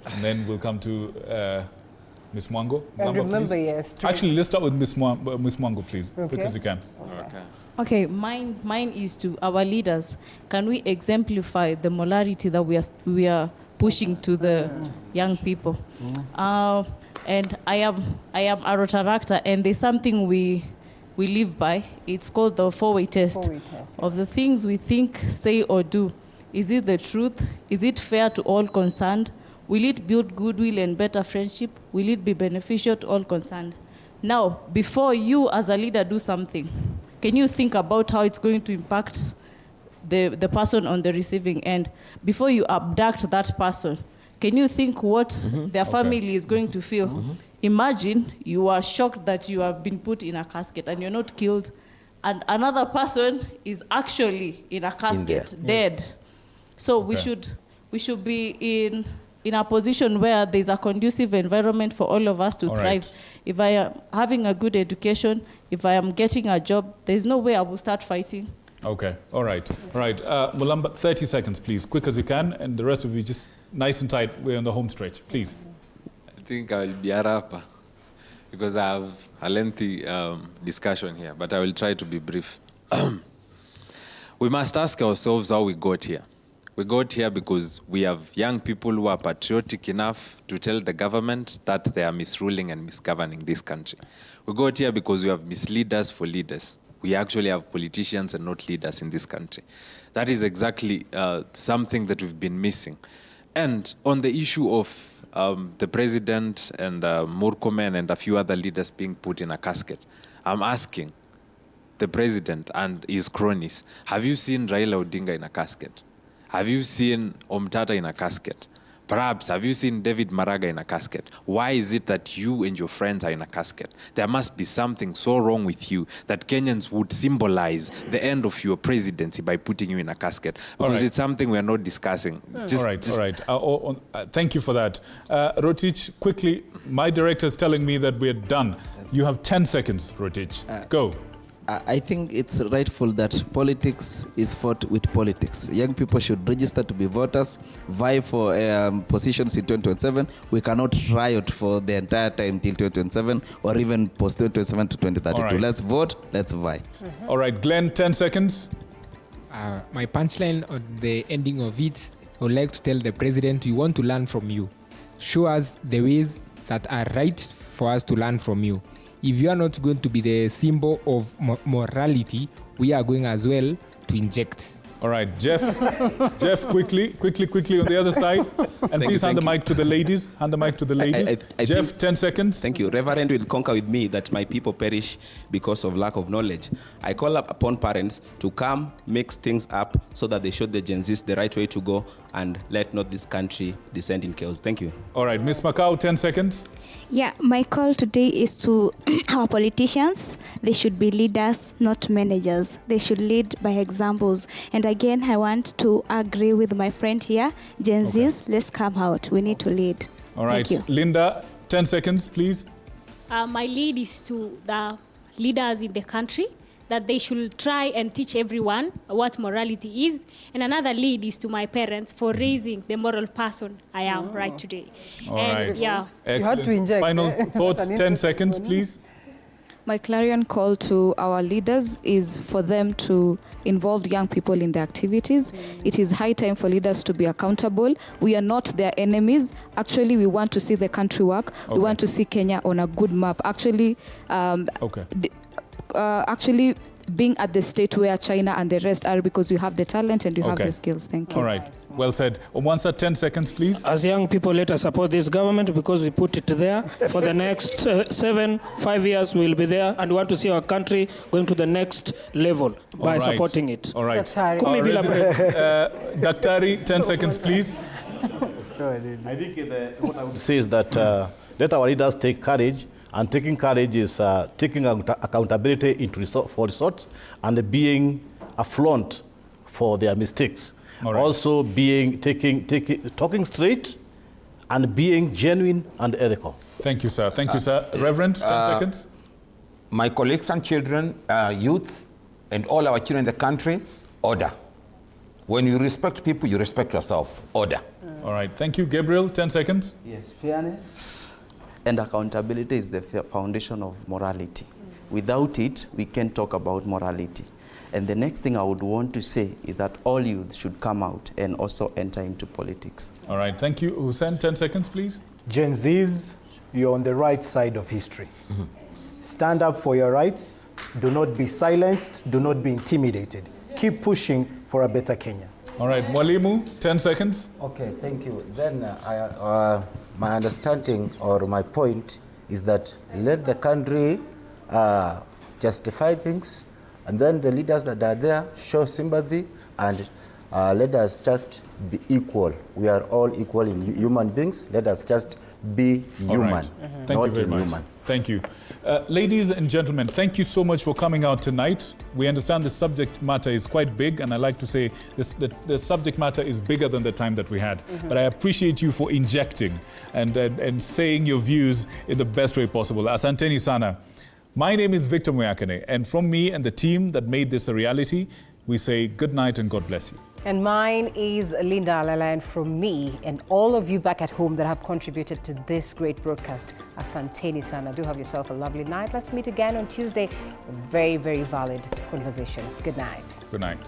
Speaker 1: and then we'll come to Ms. Mwango.
Speaker 3: And
Speaker 1: Lamba,
Speaker 3: remember,
Speaker 1: please.
Speaker 3: yes.
Speaker 1: Actually, let's start with Ms. Mwango, please, quick as you can.
Speaker 10: Okay, mine is to our leaders. Can we exemplify the molarity that we are pushing to the young people? And I am a Rotaractor, and there's something we live by. It's called the four-way test. Of the things we think, say, or do. Is it the truth? Is it fair to all concerned? Will it build goodwill and better friendship? Will it be beneficial to all concerned? Now, before you as a leader do something, can you think about how it's going to impact the person on the receiving end? Before you abduct that person, can you think what their family is going to feel? Imagine you are shocked that you have been put in a casket and you're not killed, and another person is actually in a casket, dead. Yes. So we should be in a position where there's a conducive environment for all of us to thrive. If I am having a good education, if I am getting a job, there's no way I will start fighting.
Speaker 1: Okay, all right. Mulamba, 30 seconds, please, quick as you can, and the rest of you just nice and tight. We're on the home stretch, please.
Speaker 22: I think I will be a rapper because I have a lengthy discussion here, but I will try to be brief. We must ask ourselves how we got here. We got here because we have young people who are patriotic enough to tell the government that they are misruling and misgoverning this country. We got here because we have misleaders for leaders. We actually have politicians and not leaders in this country. That is exactly something that we've been missing. And on the issue of the president and Murkomen and a few other leaders being put in a casket, I'm asking the president and his cronies, have you seen Raila Odinga in a casket? Have you seen Omtata in a casket? Perhaps, have you seen David Maraga in a casket? Why is it that you and your friends are in a casket? There must be something so wrong with you that Kenyans would symbolize the end of your presidency by putting you in a casket. Because it's something we are not discussing.
Speaker 1: All right. Thank you for that. Rotich, quickly, my director is telling me that we're done. You have 10 seconds, Rotich. Go.
Speaker 11: I think it's rightful that politics is fought with politics. Young people should register to be voters, vie for positions in 2027. We cannot riot for the entire time till 2027 or even post 2027 to 2032. Right. Let's vote, let's vie.
Speaker 1: All right, Glenn, 10 seconds.
Speaker 12: My punchline on the ending of it, I would like to tell the president, we want to learn from you. Show us the ways that are right for us to learn from you. If you are not going to be the symbol of morality, we are going as well to inject.
Speaker 1: All right, Jeff. Jeff, quickly on the other side. And please hand the mic to the ladies. Hand the mic to the ladies. Jeff, 10 seconds.
Speaker 20: Thank you. Reverend will concur with me that my people perish because of lack of knowledge. I call upon parents to come, mix things up so that they show the Gen Zs the right way to go and let not this country descend in chaos. Thank you.
Speaker 1: All right, Ms. Macau, 10 seconds.
Speaker 21: Yeah, my call today is to our politicians. They should be leaders, not managers. They should lead by examples. And again, I want to agree with my friend here. Gen Zs, let's come out. We need to lead.
Speaker 1: All right.
Speaker 21: Thank you.
Speaker 1: Linda, 10 seconds, please.
Speaker 13: My lead is to the leaders in the country, that they should try and teach everyone what morality is. And another lead is to my parents for raising the moral person I am right today.
Speaker 1: All right.
Speaker 13: Yeah.
Speaker 1: Excellent.
Speaker 3: You had to inject.
Speaker 1: Final thoughts, 10 seconds, please.
Speaker 19: My clarion call to our leaders is for them to involve young people in their activities. It is high time for leaders to be accountable. We are not their enemies. Actually, we want to see the country work. We want to see Kenya on a good map. Actually, actually being at the state where China and the rest are, because you have the talent and you have the skills. Thank you.
Speaker 1: All right. Well said. Omwansa, 10 seconds, please.
Speaker 9: As young people, let us support this government because we put it there. For the next 5 years, we will be there, and we want to see our country going to the next level by supporting it.
Speaker 1: All right.
Speaker 3: Daktari,
Speaker 1: 10 seconds, please.
Speaker 8: I think what I would say is that let our leaders take courage. And taking courage is taking accountability for results and being a front for their mistakes. Also talking straight and being genuine and ethical.
Speaker 1: Thank you, sir. Thank you, sir. Reverend, 10 seconds.
Speaker 6: My colleagues and children, youth, and all our children in the country, order. When you respect people, you respect yourself. Order.
Speaker 1: All right. Thank you. Gabriel, 10 seconds.
Speaker 4: Yes, fairness and accountability is the foundation of morality. Without it, we can't talk about morality. And the next thing I would want to say is that all youth should come out and also enter into politics.
Speaker 1: All right. Thank you. Hussein, 10 seconds, please.
Speaker 7: Gen Zs, you're on the right side of history. Stand up for your rights. Do not be silenced. Do not be intimidated. Keep pushing for a better Kenya.
Speaker 1: All right. Mwalimu, 10 seconds.
Speaker 2: Okay, thank you. Then my understanding or my point is that let the country justify things, and then the leaders that are there show sympathy, and let us just be equal. We are all equal in human beings. Let us just be human,
Speaker 1: Right. Thank you very much.
Speaker 2: inhuman.
Speaker 1: Thank you. Ladies and gentlemen, thank you so much for coming out tonight. We understand the subject matter is quite big, and I like to say the subject matter is bigger than the time that we had. But I appreciate you for injecting and saying your views in the best way possible. Asanteni sana. My name is Victor Muyakane, and from me and the team that made this a reality, we say good night and God bless you.
Speaker 3: And mine is Linda Alala, and from me and all of you back at home that have contributed to this great broadcast, Asanteni sana. Do have yourself a lovely night. Let's meet again on Tuesday. A very, very valid conversation. Good night.
Speaker 1: Good night.